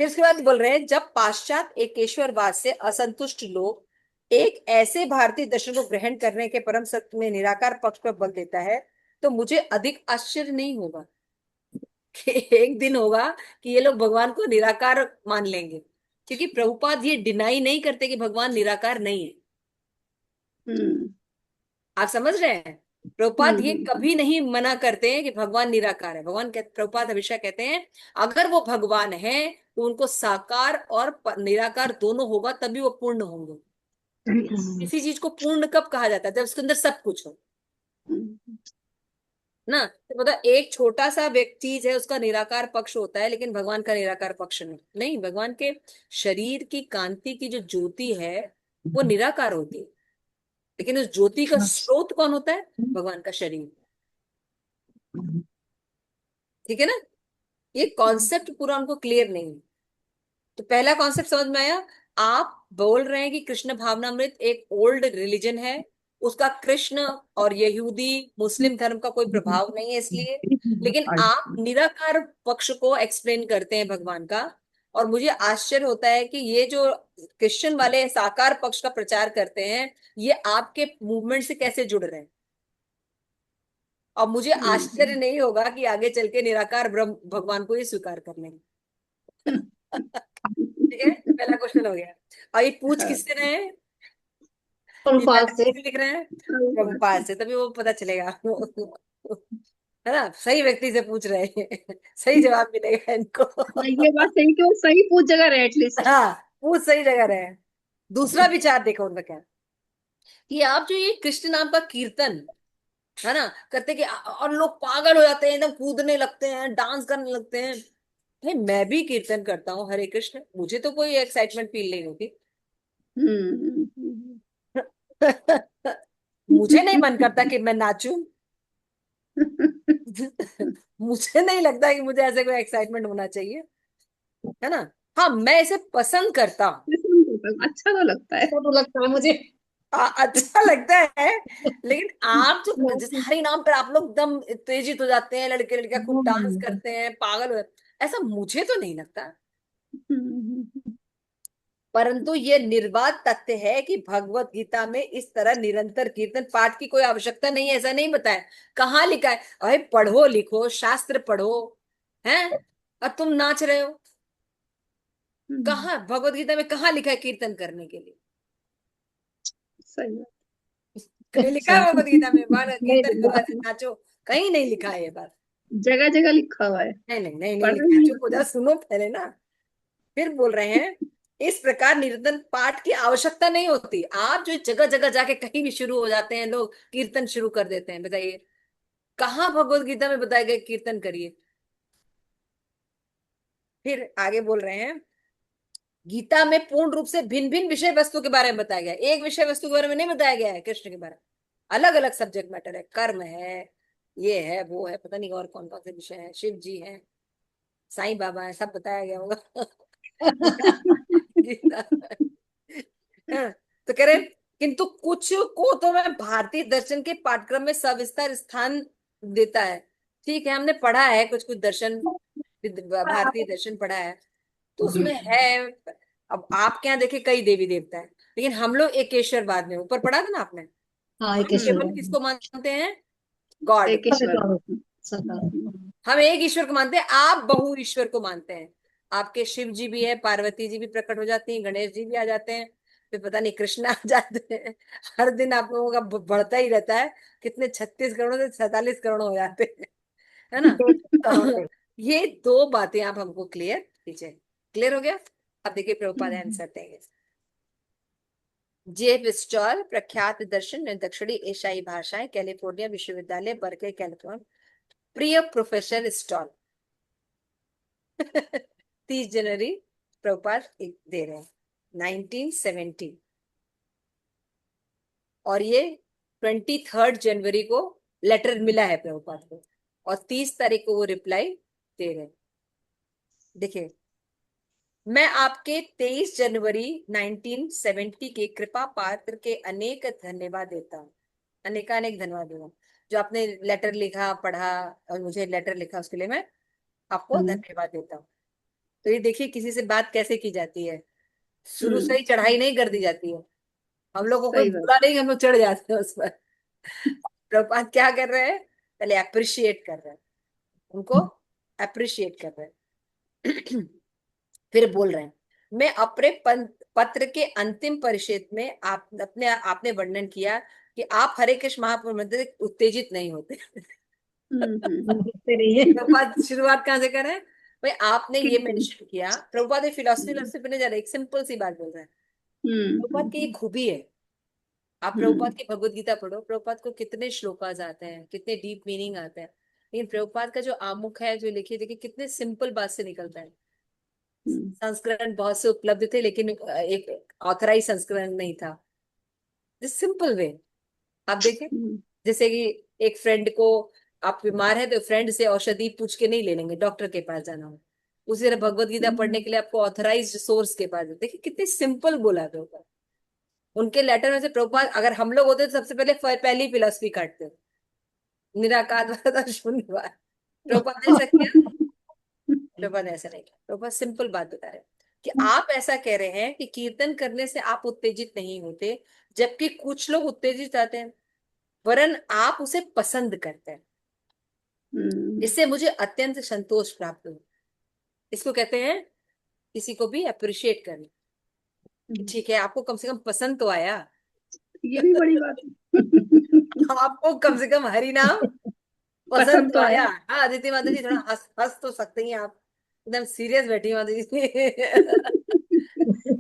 A: फिर उसके बाद बोल रहे हैं, जब पाश्चात्य एकेश्वरवाद से असंतुष्ट लोग एक ऐसे भारतीय दर्शन को ग्रहण करने के परम सत्य में निराकार पक्ष पर बल देता है, तो मुझे अधिक आश्चर्य नहीं होगा कि एक दिन होगा कि ये लोग भगवान को निराकार मान लेंगे, क्योंकि प्रभुपाद ये डिनाई नहीं करते कि भगवान निराकार नहीं है।
B: हम्म
A: आप समझ रहे हैं? प्रभुपाद ये
B: हम्म
A: कभी नहीं मना करते हैं कि भगवान निराकार है। प्रभुपाद हमेशा कहते हैं अगर वो भगवान है तो उनको साकार और निराकार दोनों होगा, तभी वो पूर्ण होंगे। किसी चीज को पूर्ण कब कहा जाता है? जब उसके अंदर सब कुछ हो
B: हम्म,
A: ना। तो मतलब एक छोटा सा व्यक्ति चीज है, उसका निराकार पक्ष होता है, लेकिन भगवान का निराकार पक्ष नहीं। भगवान के शरीर की कांति की जो ज्योति है वो निराकार होती है, लेकिन उस ज्योति का स्रोत कौन होता है? भगवान का शरीर। ठीक है ना? ये कॉन्सेप्ट पूरा उनको क्लियर नहीं है। तो पहला कॉन्सेप्ट समझ में आया। आप बोल रहे हैं कि कृष्ण भावनामृत एक ओल्ड रिलीजन है, उसका कृष्ण और यहूदी मुस्लिम धर्म का कोई प्रभाव नहीं है इसलिए, लेकिन आप निराकार पक्ष को एक्सप्लेन करते हैं भगवान का। और मुझे आश्चर्य होता है कि ये जो क्रिश्चियन वाले साकार पक्ष का प्रचार करते हैं, ये आपके मूवमेंट से कैसे जुड़ रहे हैं। और मुझे आश्चर्य नहीं होगा कि आगे चल के निराकार ब्रह्म भगवान को ही स्वीकार कर लेंगे। ठीक है, पहला क्वेश्चन हो गया। और ये पूछ किससे रहे हैं? ये
D: प्रभुपाद
A: मैटर
D: से।
A: किससे लिख रहे हैं? प्रभुपाद से। तभी वो पता चलेगा है ना, सही व्यक्ति से पूछ रहे हैं सही जवाब मिलेगा इनको
B: हाँ, ये बात सही कि वो सही पूछ जगह रहे एटलीस्ट।
A: हाँ, पूछ सही जगह रहे हैं। दूसरा विचार देखो उनका क्या, कि आप जो ये कृष्ण नाम का कीर्तन है ना करते, कि और लोग पागल हो जाते हैं, एकदम कूदने लगते हैं, डांस करने लगते हैं। भाई मैं भी कीर्तन करता हूँ हरे कृष्ण, मुझे तो कोई एक्साइटमेंट फील नहीं होती
B: हम्म
A: मुझे नहीं मन करता कि मैं नाचूं मुझे नहीं लगता कि मुझे ऐसे कोई एक्साइटमेंट होना चाहिए, है ना। हाँ, मैं इसे पसंद करता हूँ,
B: अच्छा तो लगता है।
D: ऐसा तो लगता है मुझे।
A: अच्छा लगता है। लेकिन आप जो जैसे हरि नाम पर आप लोग एकदम उत्तेजित हो जाते हैं, लड़के लड़कियां खूब डांस करते हैं, पागल हो जाते हैं, ऐसा मुझे तो नहीं लगता। परंतु ये निर्वात तथ्य है कि भगवत गीता में इस तरह निरंतर कीर्तन पाठ की कोई आवश्यकता नहीं है, ऐसा नहीं बताया। कहाँ लिखा है? अरे पढ़ो लिखो, शास्त्र पढ़ो, हैं, और तुम नाच रहे हो। कहाँ भगवत गीता में कहाँ लिखा है कीर्तन करने के लिए?
B: सही बात।
A: कहीं लिखा है भगवत गीता में बार
D: नहीं
A: कीर्तन करो ऐसे
D: लिखा।
A: नाचो? कहीं नहीं लिखा है ये बात।
B: जगह जगह लिखा हुआ है।
A: नहीं नहीं नहीं नहीं
B: पढ़
A: लिखा
B: रहे
A: है,
B: हैं।
A: चुप हो जा, सुनो पहले ना। फिर बोल रहे हैं इस प्रकार निरंतर पाठ की आवश्यकता नहीं होती। आप जो जगह जगह जाके कहीं भी शुरू हो जाते हैं, लोग कीर्तन शुरू कर देते हैं, बताइए कहाँ भगवत गीता में बताया गया कीर्तन करिए? फिर आगे बोल रहे हैं गीता में पूर्ण रूप से भिन्न भिन्न विषय वस्तु के बारे में बताया गया है, एक विषय वस्तु के बारे में नहीं बताया गया है कृष्ण के बारे में। अलग अलग सब्जेक्ट मैटर है, कर्म है, ये है वो है, पता नहीं और कौन कौन से विषय है, शिव जी है, साईं बाबा है, सब बताया गया होगा गीता में। हाँ, तो कह रहे किंतु कुछ को तो मैं भारतीय दर्शन के पाठ्यक्रम में सविस्तार स्थान देता है। ठीक है, हमने पढ़ा है कुछ कुछ दर्शन, भारतीय दर्शन पढ़ा है, तो उसमें है। अब आपके यहाँ देखे कई देवी देवता है, लेकिन हम लोग एकेश्वरवाद में, ऊपर पढ़ा था ना आपने,
D: हाँ,
A: हम
D: एक
A: केवल
B: हम्म
A: किसको मानते हैं? गॉड।
B: एक ईश्वर।
A: हम एक ईश्वर को मानते हैं, आप बहु ईश्वर को मानते हैं। आपके शिव जी भी है, पार्वती जी भी प्रकट हो जाती हैं, गणेश जी भी आ जाते हैं, फिर पता नहीं कृष्ण आ जाते हैं। हर दिन आप लोगों का बढ़ता ही रहता है, कितने 36 करोड़ से 47 करोड़ हो जाते हैं, है ना। ये दो बातें आप हमको क्लियर कीजिए। क्लियर हो गया? अब देखिए प्रभुपाद आंसर देंगे। जेफ स्टॉल प्रख्यात दर्शन में दक्षिणी एशियाई भाषाएं, कैलिफोर्निया विश्वविद्यालय बर्कले कैलिफोर्निया। प्रिय प्रोफेसर स्टॉल 30 जनवरी प्रभुपाद दे रहे हैं 1970, और ये 23 जनवरी को लेटर मिला है प्रभुपाद को, और 30 तारीख को वो रिप्लाई दे रहे हैं। देखिए, मैं आपके 23 जनवरी 1970 के कृपा पात्र के अनेक धन्यवाद देता हूँ, अनेकानेक धन्यवाद दूंगा। जो आपने लेटर लिखा, पढ़ा और मुझे लेटर लिखा, उसके लिए मैं आपको धन्यवाद देता हूँ। तो ये देखिए किसी से बात कैसे की जाती है, शुरू से ही चढ़ाई नहीं कर दी जाती है। हम लोग को कोई
B: सही बात।
A: बुरा नहीं, हम लोग चढ़ जाते हैं उस पर। प्रभुपाद क्या कर रहे हैं? पहले अप्रिशिएट कर रहे हैं, उनको अप्रिशिएट कर रहे हैं। फिर बोल रहे हैं, मैं अपने पत्र के अंतिम परिच्छेद में आपने वर्णन किया कि आप हरे कृष्ण महाप्रभु मंदिर उत्तेजित नहीं होते। प्रभुपाद शुरुआत कहाँ से कर रहे हैं भाई, आपने ये मेंशन किया। प्रभुपाद फिलोसफी पे नहीं जा रहे, एक सिंपल सी बात बोल रहे हैं। प्रभुपाद की ये खूबी है, आप प्रभुपाद की भगवत गीता पढ़ो, प्रभुपाद को कितने श्लोकाज आते हैं, कितने डीप मीनिंग आते हैं, लेकिन प्रभुपाद का जो आमुख है, जो लिखिए, देखिए कितने सिंपल बात से निकलता है। संस्करण बहुत से उपलब्ध थे, लेकिन एक ऑथराइज संस्करण नहीं था। सिंपल वे आप देखें, जैसे कि एक फ्रेंड को, आप बीमार है तो फ्रेंड से औषधि पूछ के नहीं ले लेंगे, डॉक्टर के पास जाना हो। उसी तरह भगवत गीता पढ़ने के लिए आपको ऑथराइज्ड सोर्स के पास, देखिए कितने सिंपल बोला प्रभुपाद। उनके लेटर में से प्रभुपाद, अगर हम लोग होते तो सबसे पहले पहली फिलोसफी काटते, निराकार शून्यवाद। प्रभुपाद ने ऐसा किया? प्रभुपाद ने ऐसा नहीं किया। प्रभुपाद सिंपल बात बता रहे हैं कि आप ऐसा कह रहे हैं कि कीर्तन करने से आप उत्तेजित नहीं होते, जबकि कुछ लोग उत्तेजित आते हैं, वरन आप उसे पसंद करते हैं। इससे मुझे अत्यंत संतोष प्राप्त हुआ। इसको कहते हैं किसी को भी अप्रिशिएट करना। ठीक है, आपको कम से कम पसंद तो आया,
B: ये भी बड़ी बात है।
A: आपको कम से कम हरि नाम पसंद तो आया। हाँ अदिति माता जी, थोड़ा हंस हंस तो सकते हैं आप, एकदम सीरियस बैठी माता जी।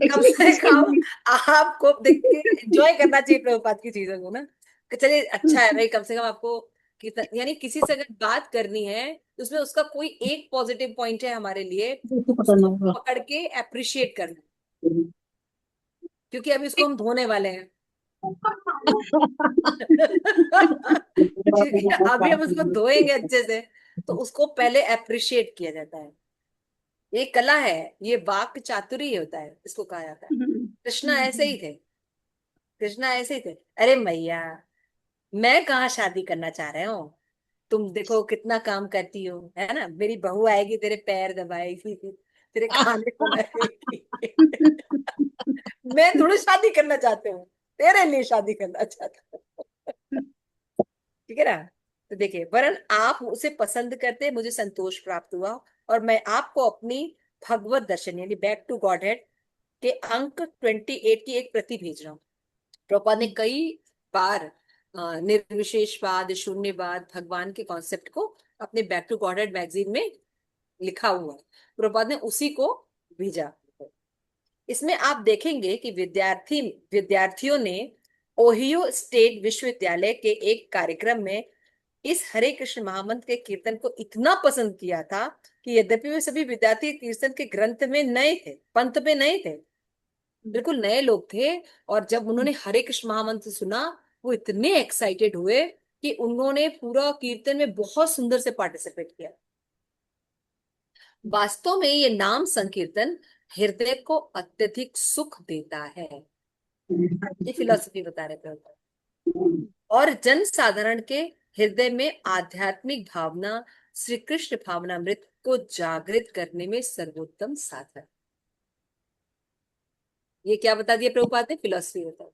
A: कम से कम आपको देख के एंजॉय करना चाहिए प्रभुपाद की चीजों को ना, कि चलिए अच्छा है भाई, कम से कम आपको यानी किसी से अगर बात करनी है तो उसमें उसका कोई एक पॉजिटिव पॉइंट है हमारे लिए, उसको पकड़ के अप्रिशिएट करना, क्योंकि अभी उसको हम धोने वाले हैं। क्योंकि अभी हम उसको धोएंगे अच्छे से, तो उसको पहले अप्रिशिएट किया जाता है। ये कला है, ये वाक् चातुर्य होता है, इसको कहा जाता है। कृष्णा ऐसे ही थे, कृष्णा ऐसे ही थे। अरे मैया, मैं कहाँ शादी करना चाह रहे हो, तुम देखो कितना काम करती हो, है ना, मेरी बहू आएगी तेरे पैर दबाएगी, तेरे खाने बनाएगी। मैं थोड़ी शादी करना चाहती हूँ, तेरे लिए शादी करना चाहता हूँ। ठीक है ना। तो देखिए, वरन आप उसे पसंद करते, मुझे संतोष प्राप्त हुआ, और मैं आपको अपनी भगवत दर्शन यानी बैक टू गॉड हेड के अंक 28 की एक प्रति भेज रहा हूँ। प्रभुपाद ने कई बार निर्विशेषवाद, शून्यवाद, भगवान के कॉन्सेप्ट को अपने back to godhead magazine में लिखा हुआ है। प्रभुपाद ने उसी को भेजा। इसमें आप देखेंगे कि विद्यार्थियों ने ओहियो स्टेट विश्वविद्यालय के एक कार्यक्रम में इस हरे कृष्ण महामंत्र के कीर्तन को इतना पसंद किया था कि यद्यपि वे सभी विद्यार्थी कीर्तन के ग्रंथ में नए थे, पंथ में नए थे, बिल्कुल नए लोग थे, और जब उन्होंने हरे कृष्ण महामंत्र सुना, वो इतने एक्साइटेड हुए कि उन्होंने पूरा कीर्तन में बहुत सुंदर से पार्टिसिपेट किया। वास्तव में ये नाम संकीर्तन हृदय को अत्यधिक सुख देता है, ये फिलॉसफी बता रहे थे, और जन साधारण के हृदय में आध्यात्मिक भावना, श्री कृष्ण भावनामृत को जागृत करने में सर्वोत्तम साधन। ये क्या बता दिया प्रभुपाद ने, फिलॉसफी बता।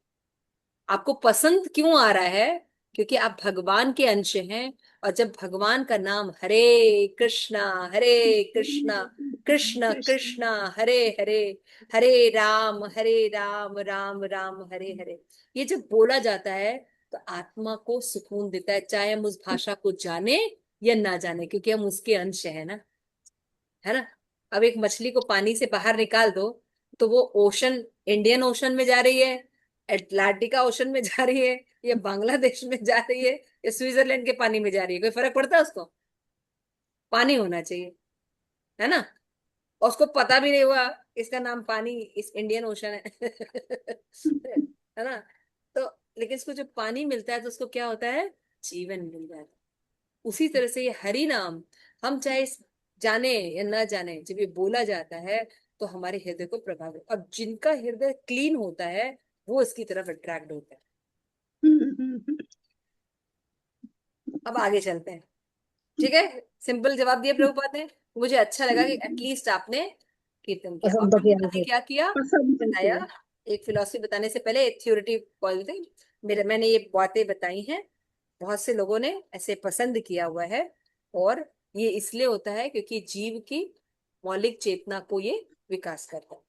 A: आपको पसंद क्यों आ रहा है, क्योंकि आप भगवान के अंश हैं, और जब भगवान का नाम हरे कृष्णा कृष्ण कृष्ण हरे हरे, हरे राम राम राम हरे हरे, ये जब बोला जाता है तो आत्मा को सुकून देता है, चाहे हम उस भाषा को जाने या ना जाने, क्योंकि हम उसके अंश है ना, है ना। अब एक मछली को पानी से बाहर निकाल दो तो वो ओशन, इंडियन ओशन में जा रही है, अटलांटिका ओशन में जा रही है, या बांग्लादेश में जा रही है, या स्विट्जरलैंड के पानी में जा रही है, कोई फर्क पड़ता है उसको? पानी होना चाहिए, है ना। और उसको पता भी नहीं हुआ इसका नाम पानी, इस इंडियन ओशन है। है ना। तो लेकिन इसको जब पानी मिलता है तो उसको क्या होता है, जीवन मिल जाता है। उसी तरह से ये हरि नाम, हम चाहे जाने या ना जाने, जब ये बोला जाता है तो हमारे हृदय को प्रभावित, और जिनका हृदय क्लीन होता है वो इसकी तरफ अट्रैक्ट होता है। अब आगे चलते हैं, ठीक है। सिंपल जवाब दिया प्रभुपाद ने, मुझे अच्छा लगा कि एटलीस्ट आपने कीर्तन किया। और प्रभुपाद ने क्या किया बताया, एक फिलॉसफी बताने से पहले एक थ्योरेटिव पॉइंट, मैंने ये बातें बताई हैं बहुत से लोगों ने ऐसे पसंद किया हुआ है, और ये इसलिए होता है क्योंकि जीव की मौलिक चेतना को ये विकास करता है।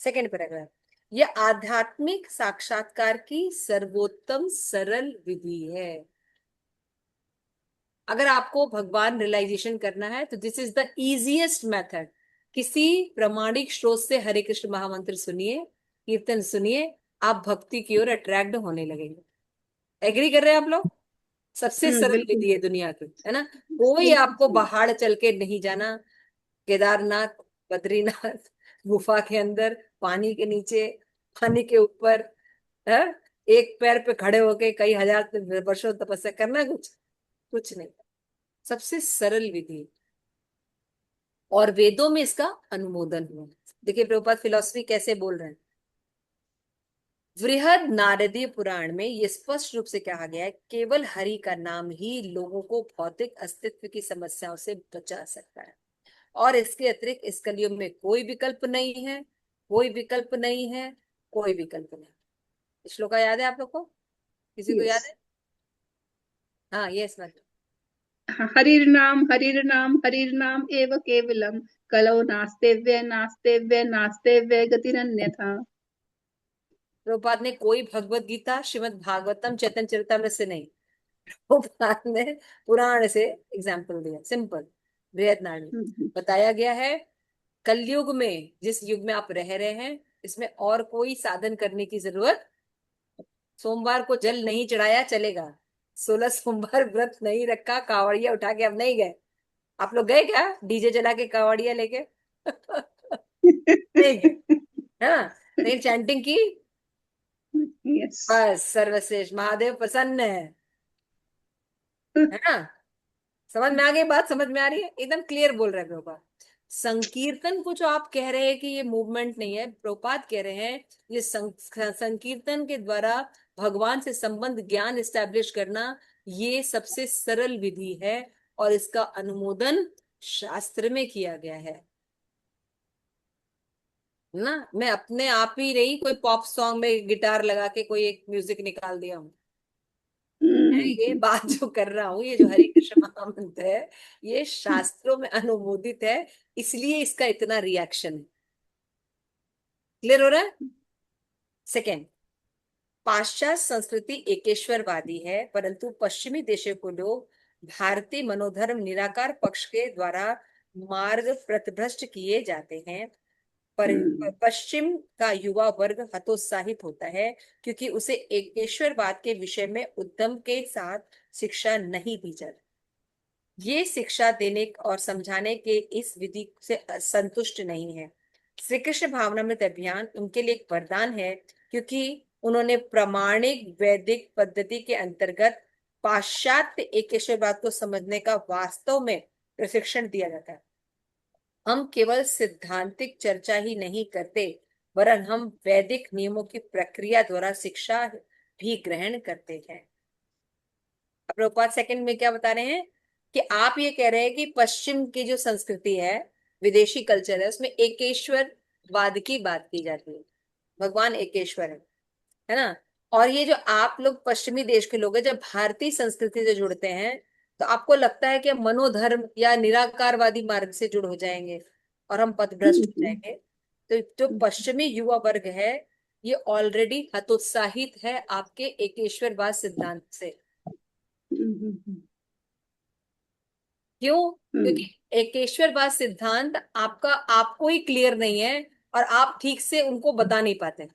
A: सेकेंड पैराग्राफ, यह आध्यात्मिक साक्षात्कार की सर्वोत्तम सरल विधि है। अगर आपको भगवान रियलाइजेशन करना है तो this is the easiest method. किसी प्रमाणिक स्रोत से हरे कृष्ण महामंत्र सुनिए, कीर्तन सुनिए, आप भक्ति की ओर अट्रैक्ट होने लगेंगे। एग्री कर रहे हैं आप लोग? सबसे सरल
B: बिल्कुल।
A: विधि है दुनिया की, है ना। कोई
B: बिल्कुल
A: आपको
B: सही।
A: पहाड़ चल के नहीं जाना, केदारनाथ, बद्रीनाथ, गुफा के अंदर, पानी के नीचे, पानी के ऊपर, है, एक पैर पे खड़े होके कई हजार वर्षों तपस्या करना, कुछ कुछ नहीं। सबसे सरल विधि, और वेदों में इसका अनुमोदन हुआ। देखिए प्रभुपाद फिलॉसफी कैसे बोल रहे हैं। वृहद नारदीय पुराण में यह स्पष्ट रूप से कहा गया है, केवल हरि का नाम ही लोगों को भौतिक अस्तित्व की समस्याओं से बचा सकता है, और इसके अतिरिक्त इस कलयुग में कोई विकल्प नहीं है, कोई विकल्प नहीं है, कोई विकल्प नहीं। श्लोक याद है आप लोग को? किसी को
B: यस।
A: याद है? हाँ, यस मतलब
B: हरिर्नाम एव केवलम, कलौ नास्तेव्य नास्तेव्य नास्तेव्य गतिरन्यथा।
A: प्रभुपाद ने कोई भगवत गीता, श्रीमद् भागवतम, चैतन्य चरितमृत से नहीं, प्रभुपाद ने पुराण से एग्जाम्पल दिया। सिंपल, बृहद बताया गया है। कलयुग में, जिस युग में आप रह रहे हैं, इसमें और कोई साधन करने की जरूरत। सोमवार को जल नहीं चढ़ाया चलेगा, 16 सोमवार व्रत नहीं रखा, कावड़िया उठा के अब नहीं गए। आप लोग गए क्या डीजे चला के कावड़िया लेके? नहीं गए, है ना। लेकिन चैंटिंग की,
B: यस।
A: बस सर्वश्रेष्ठ महादेव प्रसन्न है ना। समझ में आ गई बात? समझ में आ रही है? एकदम क्लियर बोल रहे हैं प्रभुपाद। संकीर्तन को जो आप कह रहे हैं कि ये मूवमेंट नहीं है, प्रभुपाद कह रहे हैं ये संकीर्तन के द्वारा भगवान से संबंध, ज्ञान एस्टेब्लिश करना, ये सबसे सरल विधि है, और इसका अनुमोदन शास्त्र में किया गया है ना। मैं अपने आप ही नहीं कोई पॉप सॉन्ग में गिटार लगा के कोई एक म्यूजिक निकाल दिया हूँ। मैं ये बात जो कर रहा हूँ, ये जो हरे कृष्ण महामंत्र है, ये शास्त्रों में अनुमोदित है, इसलिए इसका इतना रिएक्शन है। क्लियर हो रहा है? सेकेंड, पाश्चात्य संस्कृति एकेश्वरवादी है, परंतु पश्चिमी देशों को लोग भारतीय मनोधर्म निराकार पक्ष के द्वारा मार्ग प्रतभ्रष्ट किए जाते हैं। पर पश्चिम का युवा वर्ग हतोत्साहित होता है, क्योंकि उसे एकेश्वरवाद के विषय में उद्यम के साथ शिक्षा नहीं दी जाती। ये शिक्षा देने और समझाने के इस विधि से संतुष्ट नहीं है। श्री कृष्ण भावनामृत अभियान उनके लिए एक वरदान है, क्योंकि उन्होंने प्रामाणिक वैदिक पद्धति के अंतर्गत पाश्चात्य एकेश्वरवाद को समझने का वास्तव में प्रशिक्षण दिया जाता है। हम केवल सिद्धांतिक चर्चा ही नहीं करते, वरन हम वैदिक नियमों की प्रक्रिया द्वारा शिक्षा भी ग्रहण करते हैं। अब प्रभुपाद सेकंड में क्या बता रहे हैं कि आप ये कह रहे हैं कि पश्चिम की जो संस्कृति है, विदेशी कल्चर है, उसमें एकेश्वरवाद की बात की जाती है, भगवान एकेश्वर है ना। और ये जो आप लोग पश्चिमी देश के लोग हैं, जब भारतीय संस्कृति से जुड़ते हैं, तो आपको लगता है कि हम मनोधर्म या निराकारवादी मार्ग से जुड़ हो जाएंगे और हम पथभ्रष्ट हो जाएंगे। तो जो पश्चिमी युवा वर्ग है, ये ऑलरेडी हतोत्साहित है आपके एकेश्वरवाद सिद्धांत से। क्यों? क्योंकि एकेश्वरवाद सिद्धांत आपका, आपको ही क्लियर नहीं है, और आप ठीक से उनको बता नहीं पाते,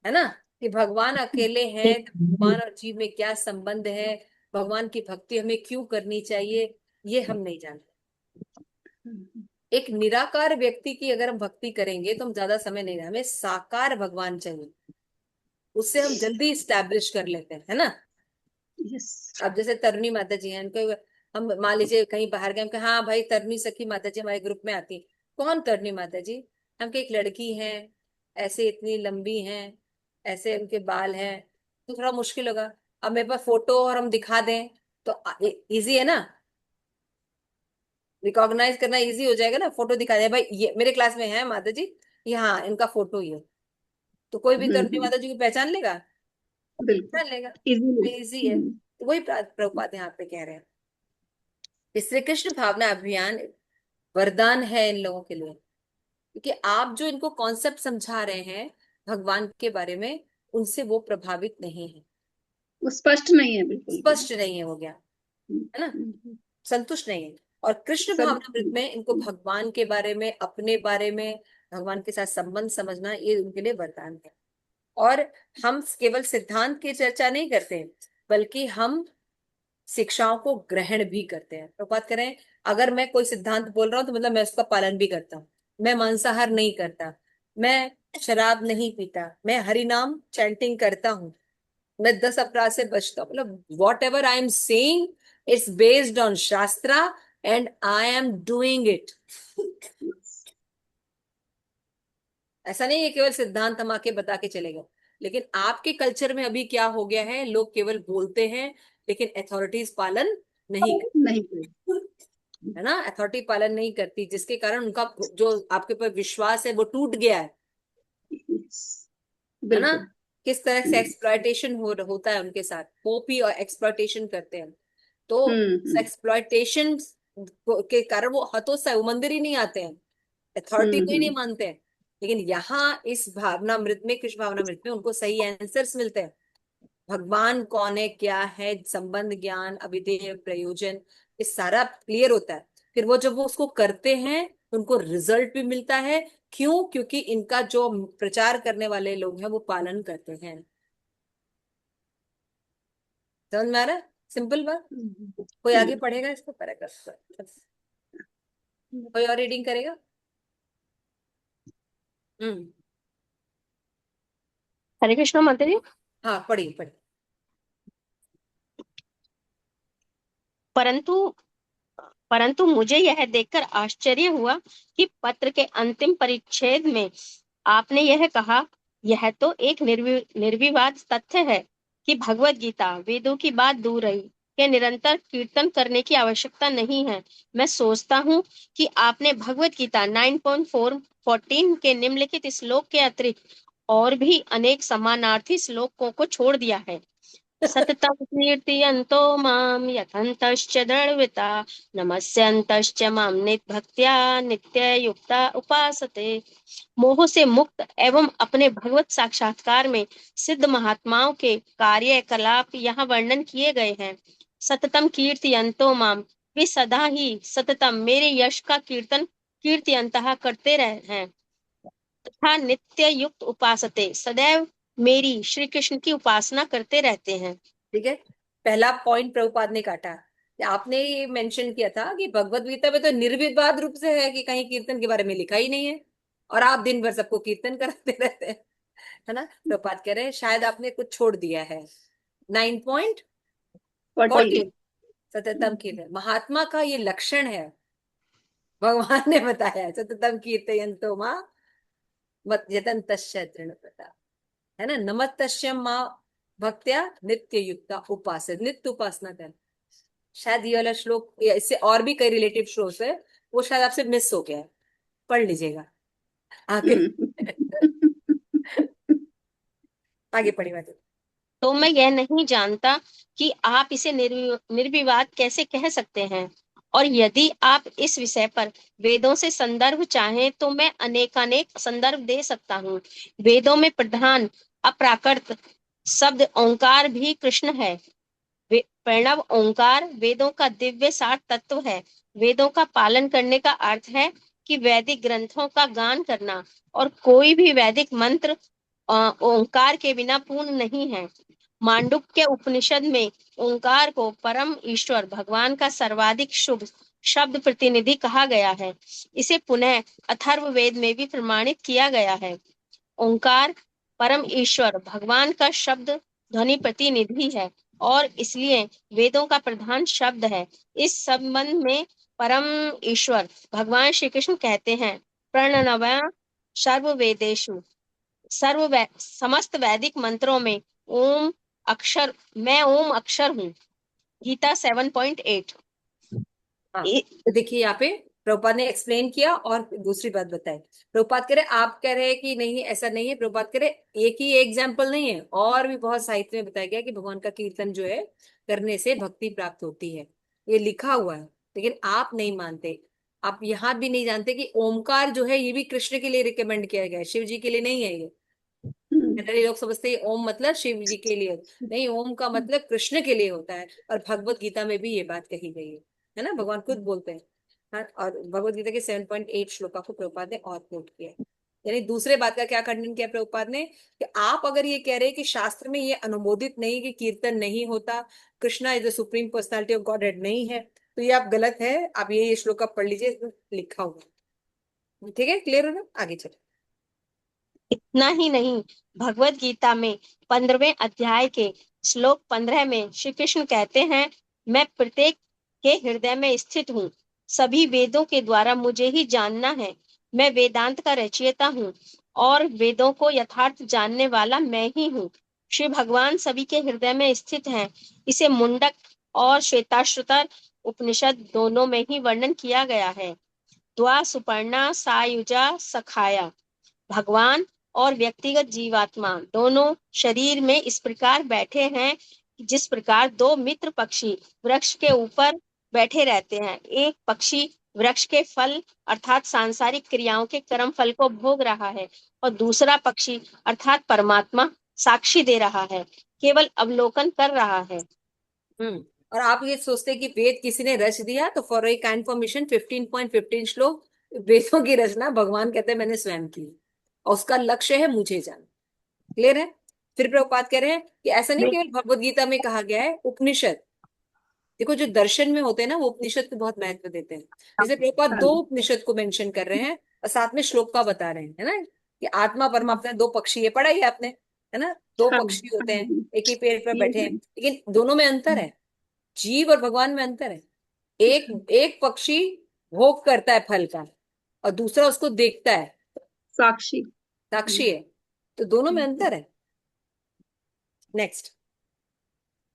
A: है ना, कि भगवान अकेले हैं, भगवान और जीव में क्या संबंध है, भगवान की भक्ति हमें क्यों करनी चाहिए, ये हम नहीं जानते। एक निराकार व्यक्ति की अगर हम भक्ति करेंगे तो हम ज्यादा समय नहीं, हमें साकार भगवान चाहिए, उससे हम जल्दी स्टैब्लिश कर लेते हैं, है ना।
B: यस।
A: अब जैसे तरुणी माता जी हैं, उनको हम मान लीजिए कहीं बाहर गए, हम कहे हाँ भाई तरुणी सखी माता जी हमारे ग्रुप में आती। कौन तरुणी माता जी? हम कहे एक लड़की है, ऐसे इतनी लंबी हैं, ऐसे उनके बाल हैं, तो थोड़ा मुश्किल होगा। अब मेरे पास फोटो और हम दिखा दें तो इजी है ना, रिकॉग्नाइज करना इजी हो जाएगा ना। फोटो दिखा दे भाई ये मेरे क्लास में है माता जी, ये हाँ इनका फोटो ही है, तो कोई भी तरुणी माता जी को पहचान लेगा।
B: बिल्कुल
A: कर लेगा,
B: इजीली।
A: इजी है। तो वही प्रभुपाद यहाँ पे कह रहे हैं कि श्री कृष्ण भावना अभियान वरदान है इन लोगों के लिए, क्योंकि आप जो इनको कॉन्सेप्ट समझा रहे हैं भगवान के बारे में, उनसे वो प्रभावित नहीं है,
B: वो स्पष्ट नहीं है बिल्कुल भी।
A: स्पष्ट नहीं है, हो गया है ना,
B: हम्म,
A: संतुष्ट नहीं है। और कृष्ण
B: सब
A: भावनामृत में इनको भगवान के बारे में, अपने बारे में, भगवान के साथ संबंध समझना, ये उनके लिए वरदान है। और हम केवल सिद्धांत की चर्चा नहीं करते हैं, बल्कि हम शिक्षाओं को ग्रहण भी करते हैं। तो बात करें, अगर मैं कोई सिद्धांत बोल रहा हूँ तो मतलब मैं उसका पालन भी करता हूँ। मैं मांसाहार नहीं करता, मैं शराब नहीं पीता, मैं हरि नाम चैंटिंग करता हूँ, मैं 10 अपराध से बचता हूँ। मतलब whatever I am saying, it's based on shastra and I am doing it. ऐसा नहीं है केवल सिद्धांत हम आके बता के चले गए। लेकिन आपके कल्चर में अभी क्या हो गया है, लोग केवल बोलते हैं लेकिन अथॉरिटीज पालन नहीं
B: नहीं।
A: करती, है ना, अथॉरिटी पालन नहीं करती, जिसके कारण उनका जो आपके ऊपर विश्वास है वो टूट गया है ना।
B: बिल्कुल।
A: किस तरह से एक्सप्लॉयटेशन होता है उनके साथ, पोपी और एक्सप्लॉयटेशन करते हैं। तो एक्सप्लॉयटेशन के कारण वो हतोत्साह, वो मंदिर ही नहीं आते हैं, अथॉरिटी को ही नहीं मानते हैं। लेकिन यहाँ इस भावनामृत में, कृष्ण भावनामृत में उनको सही आंसर्स मिलते हैं। भगवान कौन है, क्या है, संबंध ज्ञान, अभिधेय, प्रयोजन, ये सारा क्लियर होता है। फिर वो जब वो उसको करते हैं तो उनको रिजल्ट भी मिलता है। क्यों? क्योंकि इनका जो प्रचार करने वाले लोग हैं वो पालन करते हैं। समझ में आ रहा है? सिंपल बात। कोई आगे पढ़ेगा इसको, पैराग्राफ कोई और रीडिंग करेगा? हम्म।
E: हरे कृष्ण माता जी।
A: हाँ, पढ़िए पढ़िए।
E: परंतु परंतु मुझे यह देखकर आश्चर्य हुआ कि पत्र के अंतिम परिच्छेद में आपने यह कहा, यह तो एक निर्विवाद तथ्य है कि भगवत गीता वेदों की बात दूर रही के निरंतर कीर्तन करने की आवश्यकता नहीं है। मैं सोचता हूँ कि आपने भगवत गीता 9.414 के निम्नलिखित श्लोक के अतिरिक्त और भी अनेक समानार्थी श्लोकों को छोड़ दिया है। सततं कीर्तयन्तो मां यथन्तश्च दृढव्रता नमस्यन्तश्च मां निभक्त्या नित्ययुक्ता उपासते। मोह से मुक्त एवं अपने भगवत साक्षात्कार में सिद्ध महात्माओं के कार्यकलाप यहाँ वर्णन किए गए हैं। सततम कीर्तयन्तो मां, वे सदा ही सततम मेरे यश का कीर्तयन्तः करते रहे हैं तथा नित्य युक्त उपासते, सदैव मेरी श्री कृष्ण की उपासना करते रहते हैं।
A: ठीक है, पहला पॉइंट प्रभुपाद ने काटा कि आपने ये मेंशन किया था कि भगवत गीता में तो निर्विवाद रूप से है कि कहीं कीर्तन के बारे में लिखा ही नहीं है, और आप दिन भर सबको कीर्तन कराते रहते हैं, है ना। प्रभुपाद कह रहे हैं शायद आपने कुछ छोड़ दिया है। 9.14 सततम कीर्तन महात्मा का ये लक्षण है, भगवान ने बताया है। सततम कीर्तयन्तो मां मत यतन्तश्च दृढव्रता, है ना। नमस्तस्यं मां भक्त्या नित्य युक्ता उपासना, नित्य उपासना कर। शायद ये वाला श्लोक या इससे और भी कई रिलेटिव श्लोक है, वो शायद आपसे मिस हो गया है, पढ़ लीजिएगा आगे। आगे पढ़ी बात।
E: तो मैं यह नहीं जानता कि आप इसे निर्विवाद कैसे कह सकते हैं, और यदि आप इस विषय पर वेदों से संदर्भ चाहें तो मैं अनेकानेक संदर्भ दे सकता हूँ। वेदों में प्रधान अप्राकृत शब्द ओंकार भी कृष्ण है। प्रणव ओंकार वेदों का दिव्य सार तत्व है। वेदों का पालन करने का अर्थ है कि वैदिक ग्रंथों का गान करना, और कोई भी वैदिक मंत्र ओंकार के बिना पूर्ण नहीं है। मांडुक्य उपनिषद में ओंकार को परम ईश्वर भगवान का सर्वाधिक शुभ शब्द प्रतिनिधि कहा गया है। इसे पुनः अथर्ववेद में भी प्रमाणित किया गया है। ओंकार परम ईश्वर भगवान का शब्द ध्वनि प्रतिनिधि है और इसलिए वेदों का प्रधान शब्द है। इस संबंध में परम ईश्वर भगवान श्री कृष्ण कहते हैं, प्रणव सर्व वेदेषु, समस्त वैदिक मंत्रों में मैं ओम अक्षर हूँ। गीता 7.8।
A: हाँ, तो देखिए यहाँ पे प्रभुपाद ने एक्सप्लेन किया और दूसरी बात बताई। प्रभुपाद कह रहे आप कह रहे हैं कि नहीं ऐसा नहीं है, प्रभुपाद कह रहे एक ही एग्जाम्पल नहीं है, और भी बहुत साहित्य में बताया गया कि भगवान का कीर्तन जो है करने से भक्ति प्राप्त होती है, ये लिखा हुआ है। लेकिन आप नहीं मानते, आप यहाँ भी नहीं जानते कि ओमकार जो है ये भी कृष्ण के लिए रिकमेंड किया गया है, शिव जी के लिए नहीं है ये। जनरली लोग समझते हैं ओम मतलब शिव जी के लिए, नहीं, ओम का मतलब कृष्ण के लिए होता है। और भगवत गीता में भी ये बात कही गई है ना, भगवान खुद बोलते हैं। हाँ, और भगवत गीता के 7.8 श्लोका को प्रभुपाद ने और कोट किया है। यानी दूसरे बात का क्या खंडन किया प्रभुपाद ने, कि आप अगर ये कह रहे हैं कि शास्त्र में ये अनुमोदित नहीं कि कीर्तन नहीं होता, Krishna is the supreme personality of God head नहीं है, तो ये आप गलत है। आप ये श्लोका पढ़ लीजिए, इसमें लिखा हुआ है। ठीक है, क्लियर हो ना, आगे चलो।
E: इतना ही नहीं, भगवत गीता में 15वें अध्याय के श्लोक 15 में श्री कृष्ण कहते हैं, मैं प्रत्येक के हृदय में स्थित हूँ, सभी वेदों के द्वारा मुझे ही जानना है, मैं वेदांत का रचयिता हूँ और वेदों को यथार्थ जानने वाला मैं ही हूँ। श्री भगवान सभी के हृदय में स्थित हैं। इसे मुंडक और श्वेताश्वतर उपनिषद दोनों में ही वर्णन किया गया है। द्वा सुपर्णा सायुजा सखाया, भगवान और व्यक्तिगत जीवात्मा दोनों शरीर में इस प्रकार बैठे हैं जिस प्रकार दो मित्र पक्षी वृक्ष के ऊपर बैठे रहते हैं। एक पक्षी वृक्ष के फल अर्थात सांसारिक क्रियाओं के कर्म फल को भोग रहा है और दूसरा पक्षी अर्थात परमात्मा साक्षी दे रहा है, केवल अवलोकन कर रहा है।
A: और आप ये सोचते हैं कि वेद किसी ने रच दिया, तो फॉर ए इन्फॉर्मेशन 15.15 श्लोक वेदों की रचना भगवान कहते हैं मैंने स्वयं की, और उसका लक्ष्य है मुझे जान। क्लियर है। फिर प्रभुपाद कह रहे हैं कि ऐसा नहीं केवल भगवत गीता में कहा गया है, उपनिषद देखो जो दर्शन में होते हैं ना वो उपनिषद को बहुत महत्व देते हैं। जैसे प्रभुपाद दो उपनिषद को मेंशन कर रहे हैं और साथ में श्लोक का बता रहे हैं, है ना, कि आत्मा परमात्मा दो पक्षी, ये पढ़ा ही है आपने, है ना, दो पक्षी होते हैं एक ही पेड़ पर बैठे हैं, लेकिन दोनों में अंतर है, जीव और भगवान में अंतर है। एक एक पक्षी भोग करता है फल का और दूसरा उसको देखता है,
B: साक्षी
A: साक्षी है, तो दोनों में अंतर है। नेक्स्ट।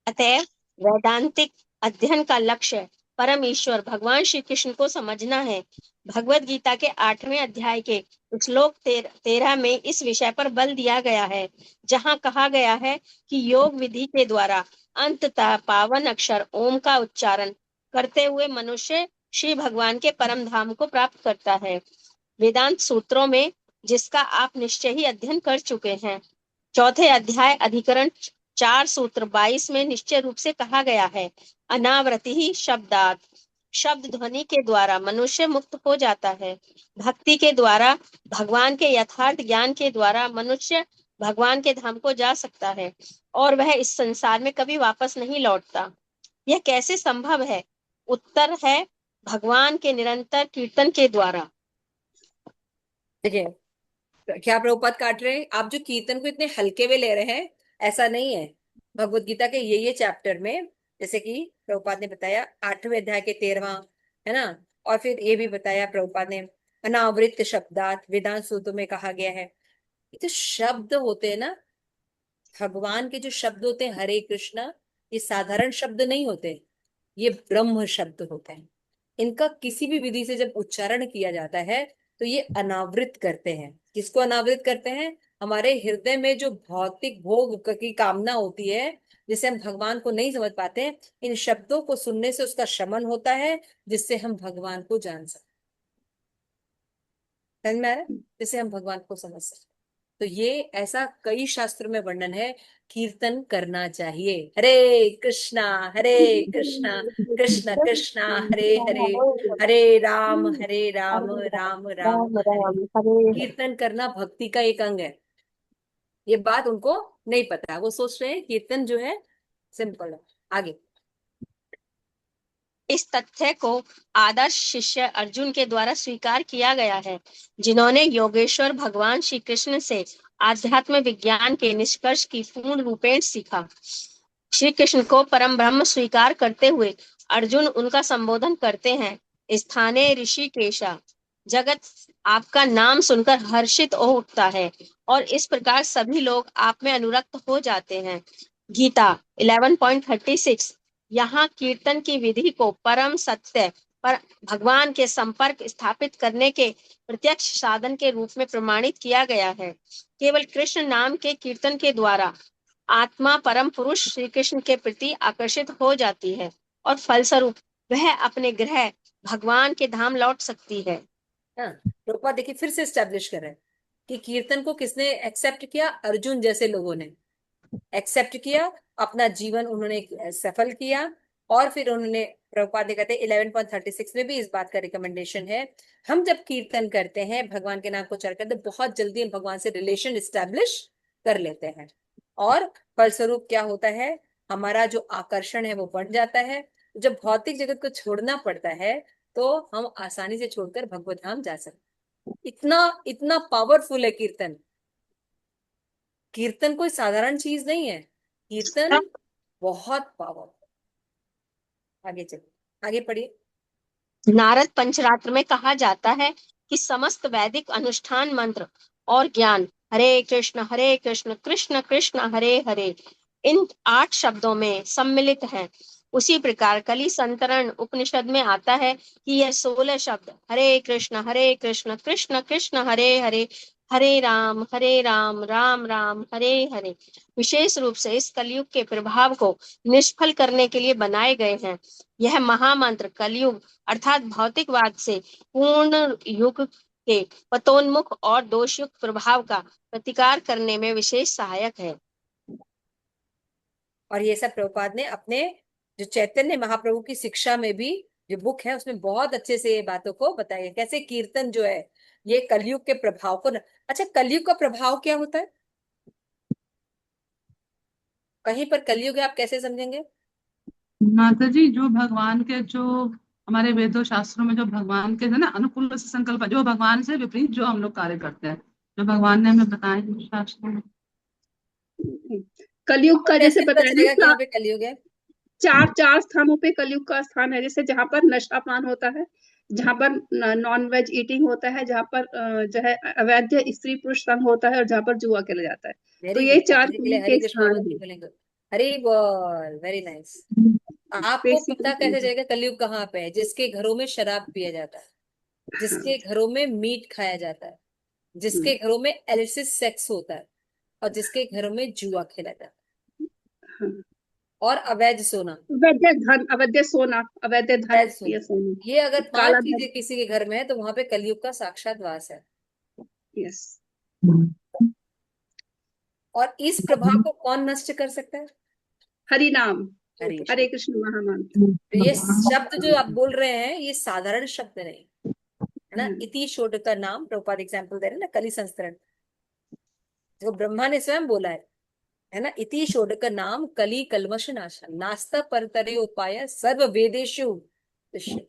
E: अतएव वैदांतिक अध्ययन का लक्ष्य परम ईश्वर भगवान श्री कृष्ण को समझना है। भगवत गीता के 8वें अध्याय के श्लोक 13 में इस विषय पर बल दिया गया है, जहां कहा गया है कि योग विधि के द्वारा अंततः पावन अक्षर ओम का उच्चारण करते हुए मनुष्य श्री भगवान के परम धाम को प्राप्त करता है। वेदांत सूत्रों में, जिसका आप निश्चय ही अध्ययन कर चुके हैं, 4थे अध्याय अधिकरण 4 सूत्र 22 में निश्चय रूप से कहा गया है, अनावृति ही शब्दात, शब्द ध्वनि के द्वारा मनुष्य मुक्त हो जाता है। भक्ति के द्वारा, भगवान के यथार्थ ज्ञान के द्वारा मनुष्य भगवान के धाम को जा सकता है और वह इस संसार में कभी वापस नहीं लौटता। यह कैसे संभव है? उत्तर है भगवान के निरंतर कीर्तन के द्वारा।
A: देखिए, क्या प्रभुपाद काट रहे हैं, आप जो कीर्तन को इतने हल्के में ले रहे हैं, ऐसा नहीं है। भगवत गीता के ये चैप्टर में, जैसे कि प्रभुपाद ने बताया 8वें अध्याय के 13वां, है ना, और फिर ये भी बताया प्रभुपाद ने अनावृत शब्दात, वेदांत सूत्र में कहा गया है। ये जो शब्द होते हैं ना, भगवान के जो शब्द होते हैं हरे कृष्णा, ये साधारण शब्द नहीं होते, ये ब्रह्म शब्द होते हैं। इनका किसी भी विधि से जब उच्चारण किया जाता है तो ये अनावृत करते हैं। किसको अनावृत करते हैं? हमारे हृदय में जो भौतिक भोग की कामना होती है, जिसे हम भगवान को नहीं समझ पाते हैं, इन शब्दों को सुनने से उसका शमन होता है, जिससे हम भगवान को जान सकते, समझ में आ रहा है, जिससे हम भगवान को समझ सकते। तो ये ऐसा कई शास्त्रों में वर्णन है, कीर्तन करना चाहिए। हरे कृष्णा कृष्ण कृष्णा हरे हरे, हरे राम राम राम हरे। कीर्तन करना भक्ति का एक अंग है। ये बात उनको नहीं पता है, वो सोच रहे हैं कीर्तन जो है सिंपल है। आगे।
E: इस तथ्य को आदर्श शिष्य अर्जुन के द्वारा स्वीकार किया गया है, जिन्होंने योगेश्वर भगवान श्री कृष्ण से आध्यात्म विज्ञान के निष्कर्ष की पूर्ण रूपेण सीखा। श्री कृष्ण को परम ब्रह्म स्वीकार करते हुए अर्जुन उनका संबोधन करते हैं, स्थाने ऋषिकेशा, जगत आपका नाम सुनकर हर्षित हो उठता है और इस प्रकार सभी लोग आप में अनुरक्त हो जाते हैं। गीता 11.36। यहाँ कीर्तन की विधि को परम सत्य पर भगवान के संपर्क स्थापित करने के प्रत्यक्ष साधन के रूप में प्रमाणित किया गया है। केवल कृष्ण नाम के कीर्तन के द्वारा आत्मा परम पुरुष श्री कृष्ण के प्रति आकर्षित हो जाती है और फलस्वरूप वह अपने गृह भगवान के धाम लौट सकती है।
A: हाँ, प्रभुपाद देखिए फिर से एस्टेब्लिश कर रहे हैं कि कीर्तन को किसने एक्सेप्ट किया? अर्जुन जैसे लोगों ने एक्सेप्ट किया, अपना जीवन उन्होंने सफल किया। और फिर उन्होंने, प्रभुपाद कहते हैं 11.36 में भी इस बात का रिकमेंडेशन है, हम जब कीर्तन करते हैं, भगवान के नाम को उच्चारण करते हैं, बहुत जल्दी हम भगवान से रिलेशन एस्टेब्लिश कर लेते हैं और फलस्वरूप क्या होता है, हमारा जो आकर्षण है वो बढ़ जाता है। जब भौतिक जगत को छोड़ना पड़ता है तो हम आसानी से छोड़कर भगवत धाम जा सकते। इतना इतना पावरफुल है कीर्तन। कीर्तन कोई साधारण चीज नहीं है, कीर्तन बहुत पावरफुल। आगे चलिए, आगे पढ़िए।
E: नारद पंचरात्र में कहा जाता है कि समस्त वैदिक अनुष्ठान मंत्र और ज्ञान हरे कृष्ण कृष्ण कृष्ण हरे हरे इन 8 शब्दों में सम्मिलित है। उसी प्रकार कलि संतरण उपनिषद में आता है कि यह 16 शब्द हरे कृष्ण कृष्ण कृष्ण हरे हरे हरे राम राम राम हरे हरे विशेष रूप से इस कलयुग के प्रभाव को निष्फल करने के लिए बनाए गए हैं। यह महामंत्र कलयुग अर्थात भौतिकवाद से पूर्ण युग के पतोन्मुख और दोषयुक्त प्रभाव का प्रतिकार करने में विशेष सहायक है।
A: और ये सब प्रभुपाद ने अपने जो चैतन्य महाप्रभु की शिक्षा में भी जो बुक है उसमें बहुत अच्छे से ये बातों को बताया है, कैसे कीर्तन जो है ये कलयुग के प्रभाव को अच्छा, कलयुग का प्रभाव क्या होता है? कहीं पर कलयुग है, आप कैसे समझेंगे?
C: माता जी, जो भगवान के, जो हमारे वेदों शास्त्रों में जो भगवान के है ना अनुकूल से संकल्प, जो भगवान से विपरीत जो हम लोग कार्य करते हैं, जो भगवान ने हमें बताए हैं शास्त्रों में।
B: कलयुग का जैसे
A: कैसे पता
B: बताया
A: चलेगा कि
B: ना,
A: यहाँ पे कलयुग है?
B: चार स्थानों पे कलयुग का स्थान है। जैसे जहां पर नशापान होता है, जहां पर नॉन वेज ईटिंग होता है, जहां पर जो है अवैध स्त्री पुरुष संग होता है, और जहां पर जुआ खेला जाता है। तो
A: वेरी
B: ये
A: गुड,
B: चार
A: के लिए
B: कलयुग
A: हरे
B: के
A: कृष्णा
B: स्थान
A: मंत्र
B: है
A: बोलेंगे। हरी बोल, वेरी नाइस। आपको पता कैसे
B: बेसिकली।
A: चलेगा कलयुग कहाँ पे है? जिसके घरों में शराब पिया जाता है, जिसके घरों में मीट खाया जाता है, जिसके घरों में एलिसिस सेक्स होता है, और जिसके घरों में जुआ खेला जाता है, और अवैध सोना।
B: अवैध धन, अवैध सोना, अवैध धन,
A: अवैध सोना,
B: ये सोना,
A: ये अगर 5
B: काला धन।
A: चीजें किसी के घर में है तो वहां पे कलयुग का साक्षात वास है।
B: यस।
A: और इस प्रभाव को कौन नष्ट कर सकता है?
B: हरि नाम,
A: हरे
B: हरे
A: कृष्ण।
B: कृष्ण महामंत्र।
A: तो ये शब्द जो आप बोल रहे हैं ये साधारण शब्द नहीं है ना। इति शोध का नाम प्रभुपाद एग्जाम्पल दे रहे हैं ना, कली संस्करण जो ब्रह्मा ने स्वयं बोला है ना। इति शोध का नाम कली कलमश नाशन नास्ता परतरे उपाय सर्व वेदेशु दृश्य।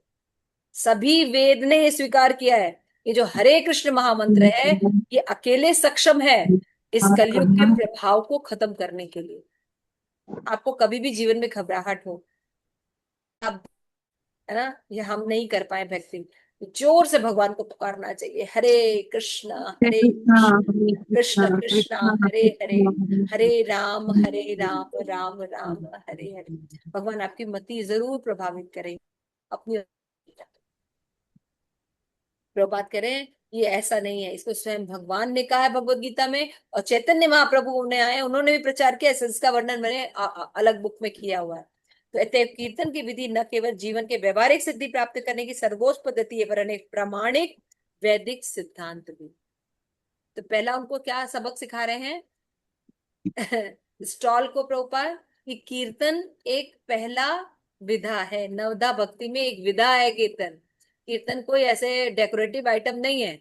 A: सभी वेद ने ये स्वीकार किया है, ये जो हरे कृष्ण महामंत्र है ये अकेले सक्षम है इस कलयुग के प्रभाव को खत्म करने के लिए। आपको कभी भी जीवन में घबराहट हो, अब है ना, ये हम नहीं कर पाए भक्ति, जोर से भगवान को पुकारना चाहिए,
C: हरे
A: हरे
C: कृष्णा
A: कृष्ण
C: हरे
A: कृष्ण
C: कृष्णा
A: कृष्ण
C: कृष्णा
A: हरे
C: हरे
A: हरे,
C: कृष्णा
A: हरे राम राम राम हरे हरे। भगवान आपकी मति जरूर प्रभावित करें अपनी। प्रभुपाद करें ये ऐसा नहीं है, इसको स्वयं भगवान ने कहा है भगवत गीता में, और चैतन्य महाप्रभु ने आए उन्होंने भी प्रचार किया, इसका वर्णन मैंने अलग बुक में किया हुआ है। तो अतः कीर्तन की विधि न केवल जीवन के व्यवहारिक सिद्धि प्राप्त करने की सर्वोच्च पद्धति है, पर अनेक प्रामाणिक वैदिक सिद्धांत भी। तो पहला उनको क्या सबक सिखा रहे हैं स्टॉल को प्रभुपाद, कि कीर्तन एक पहला विधा है, नवधा भक्ति में एक विधा है कीर्तन। कीर्तन कोई ऐसे डेकोरेटिव आइटम नहीं है।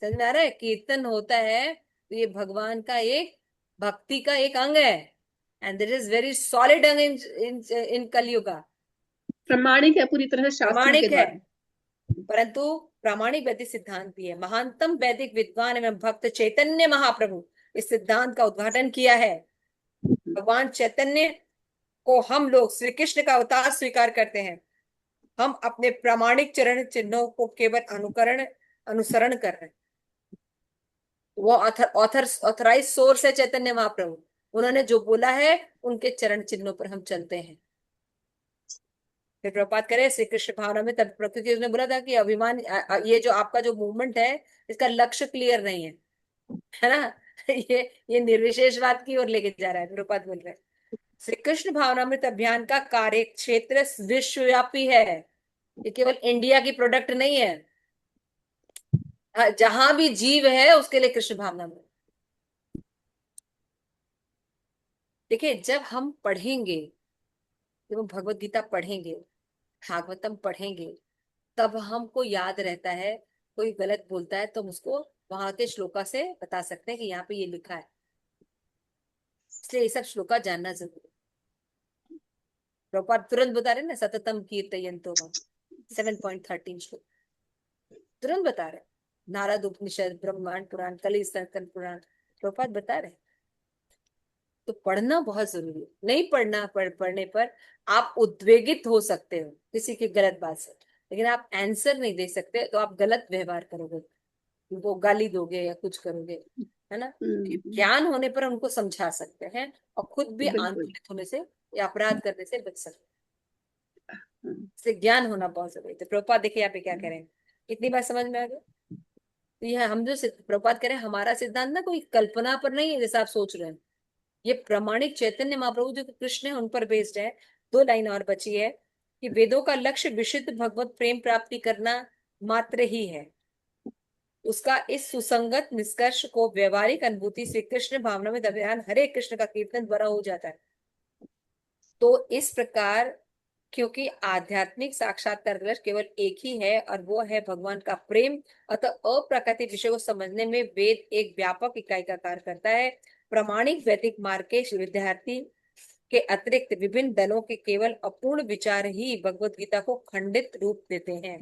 A: समझ में आ रहा है? कीर्तन होता है तो ये भगवान का एक भक्ति का एक अंग है, and that is very solid अंग इन कलयुग।
B: प्रमाणिक है पूरी तरह शास्त्रों के
A: प्रामाणिक है,
B: द्वारा।
A: परंतु प्रामाणिक वैदिक सिद्धांत भी है। महानतम वैदिक विद्वान एवं भक्त चैतन्य महाप्रभु इस सिद्धांत का उद्घाटन किया है। भगवान चैतन्य को हम लोग श्री कृष्ण का अवतार स्वीकार करते हैं। हम अपने प्रामाणिक चरण चिन्हों को केवल अनुसरण कर रहे हैं। वो ऑथराइज सोर्स है चैतन्य महाप्रभु, उन्होंने जो बोला है उनके चरण चिन्हों पर हम चलते हैं। फिर प्रभुपाद करे श्री कृष्ण भावना में तब, क्योंकि उसने बोला था कि अभिमान, ये जो आपका जो मूवमेंट है इसका लक्ष्य क्लियर नहीं है ना। ये निर्विशेषवाद की ओर लेके जा रहा है। प्रभुपाद बोल रहे हैं श्री कृष्ण भावनामृत अभियान का कार्य क्षेत्र विश्वव्यापी है, ये केवल इंडिया की प्रोडक्ट नहीं है। जहां भी जीव है उसके लिए कृष्ण भावनामृत। देखिए जब हम पढ़ेंगे, जब हम भगवत गीता पढ़ेंगे, भागवतम पढ़ेंगे, तब हमको याद रहता है। कोई गलत बोलता है तो हम उसको वहां के श्लोका से बता सकते हैं कि यहाँ पे ये लिखा है। इसलिए ये सब श्लोका जानना जरूरी है। प्रभुपाद तुरंत बता रहे हैं ना, सततम कीर्तयन्तो माम, 7.13 श्लोक तुरंत बता रहे हैं। नारद उपनिषद, ब्रह्मांड पुराण, कली संस्करण पुराण, प्रभुपाद बता रहे हैं। तो पढ़ना बहुत जरूरी है। नहीं पढ़ना, पढ़ने पर आप उद्वेगित हो सकते हो किसी की गलत बात से, लेकिन आप आंसर नहीं दे सकते, तो आप गलत व्यवहार करोगे, उनको गाली दोगे या कुछ करोगे, है ना। ज्ञान होने पर उनको समझा सकते हैं और खुद भी
B: बिल्कुल।
A: आंदोलित होने से या अपराध करने से बच सकते हैं।
B: हम्म,
A: इसलिए ज्ञान होना बहुत जरूरी है। तो प्रभुपाद देखिए यहाँ पे क्या करें, इतनी बात समझ में आ गई। तो यह हम जो प्रभुपाद करें, हमारा सिद्धांत ना कोई कल्पना पर नहीं है जैसा आप सोच रहे हैं। ये प्रमाणिक चैतन्य महाप्रभु जो कृष्ण है उन पर बेस्ड है। 2 लाइन और बची है कि वेदों का लक्ष्य विशुद्ध भगवत प्रेम प्राप्ति करना मात्र ही है। उसका इस सुसंगत निष्कर्ष को व्यवहारिक अनुभूति श्री कृष्ण भावना में अभियान हरे कृष्ण का कीर्तन द्वारा हो जाता है। तो इस प्रकार, क्योंकि आध्यात्मिक साक्षात्कार लक्ष्य केवल एक ही है और वो है भगवान का प्रेम, अतः अप्राकृतिक विषय को समझने में वेद एक व्यापक इकाई का कार्य करता है। प्रमाणिक वैदिक मार्ग के विद्यार्थी के अतिरिक्त विभिन्न दलों के केवल अपूर्ण विचार ही भगवत गीता को खंडित रूप देते हैं।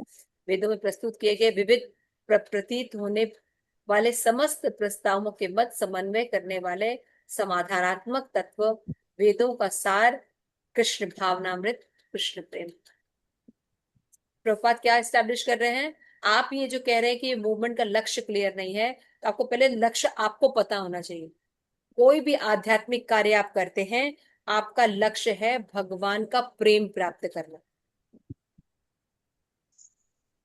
A: वेदों में प्रस्तुत किए गए विविध प्रतीत होने वाले समस्त प्रस्तावों के मत समन्वय करने वाले समाधानात्मक तत्व वेदों का सार कृष्ण भावनामृत, कृष्ण प्रेम। प्रभुपाद क्या एस्टैब्लिश कर रहे हैं, आप ये जो कह रहे हैं कि मूवमेंट का लक्ष्य क्लियर नहीं है, तो आपको पहले लक्ष्य आपको पता होना चाहिए। कोई भी आध्यात्मिक कार्य आप करते हैं, आपका लक्ष्य है भगवान का प्रेम प्राप्त करना।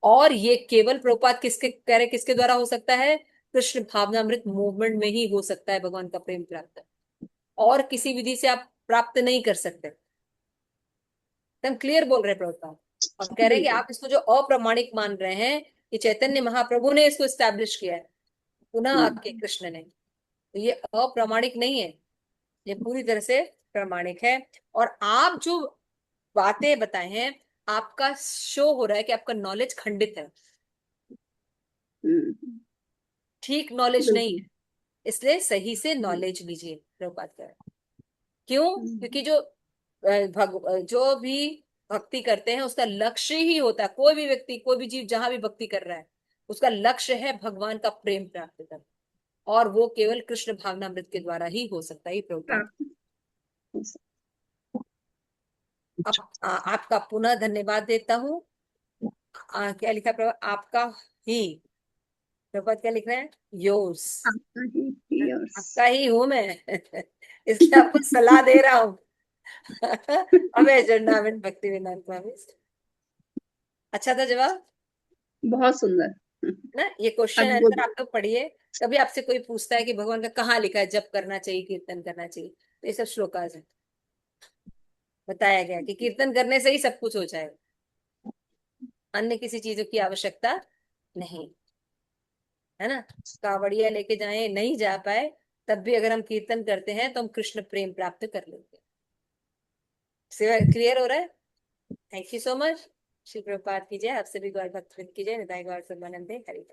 A: और ये केवल प्रभुपाद किसके कह रहे, किसके द्वारा हो सकता है, कृष्ण भावनामृत मूवमेंट में ही हो सकता है भगवान का प्रेम प्राप्त। और किसी विधि से आप प्राप्त नहीं कर सकते। एकदम क्लियर बोल रहे प्रभुपाद। और कह रहे हैं कि
B: बिल्कुल।
A: आप इसको जो अप्रमाणिक मान रहे हैं, ये चैतन्य महाप्रभु ने इसको स्टैब्लिश किया है, पुनः आपके कृष्ण ने। तो ये अप्रमाणिक नहीं है, ये पूरी तरह से प्रामाणिक है। और आप जो बातें बताए हैं, आपका शो हो रहा है कि आपका नॉलेज खंडित है,
B: हम्म,
A: ठीक नॉलेज नहीं
B: बिल्कुल।
A: है। इसलिए सही से नॉलेज लीजिए, प्रभुपाद कह रहे हैं। क्यों? क्योंकि जो जो भी भक्ति करते हैं उसका लक्ष्य ही होता है, कोई भी व्यक्ति, कोई भी जीव जहां भी भक्ति कर रहा है, उसका लक्ष्य है भगवान का प्रेम प्राप्त करना। और वो केवल कृष्ण भावनामृत के द्वारा ही हो सकता है, प्रभुपाद।
B: प्राप्त हो
A: आपका पुनः धन्यवाद देता हूँ। क्या लिखा प्रभु, आपका ही, प्रभुपाद क्या लिख रहे हैं, योर्स,
B: आपका ही yours।
A: आपका ही हूं मैं। इसलिए आपको सलाह दे रहा हूँ। अबे जन्नाविन भक्ति वेदांत स्वामी। अच्छा था जवाब
B: बहुत सुंदर।
A: ना। ये क्वेश्चन आंसर
B: अद्भुत।
A: आप लोग पढ़िए। कभी आपसे कोई पूछता है कि भगवान का कहाँ लिखा है जप करना चाहिए, कीर्तन करना चाहिए, तो ये सब श्लोकाज है। बताया गया कि कीर्तन करने से ही सब कुछ हो जाएगा, अन्य किसी चीजों की आवश्यकता नहीं, है ना। कावड़िया लेके जाए, नहीं जा पाए, तब भी अगर हम कीर्तन करते हैं तो हम कृष्ण प्रेम प्राप्त कर लेंगे। क्लियर हो रहा है? Thank you so much. Shri Prabhupada की जय। आपसे भी गौर भक्त की जय। निताई गौर सर्बानंद हरि।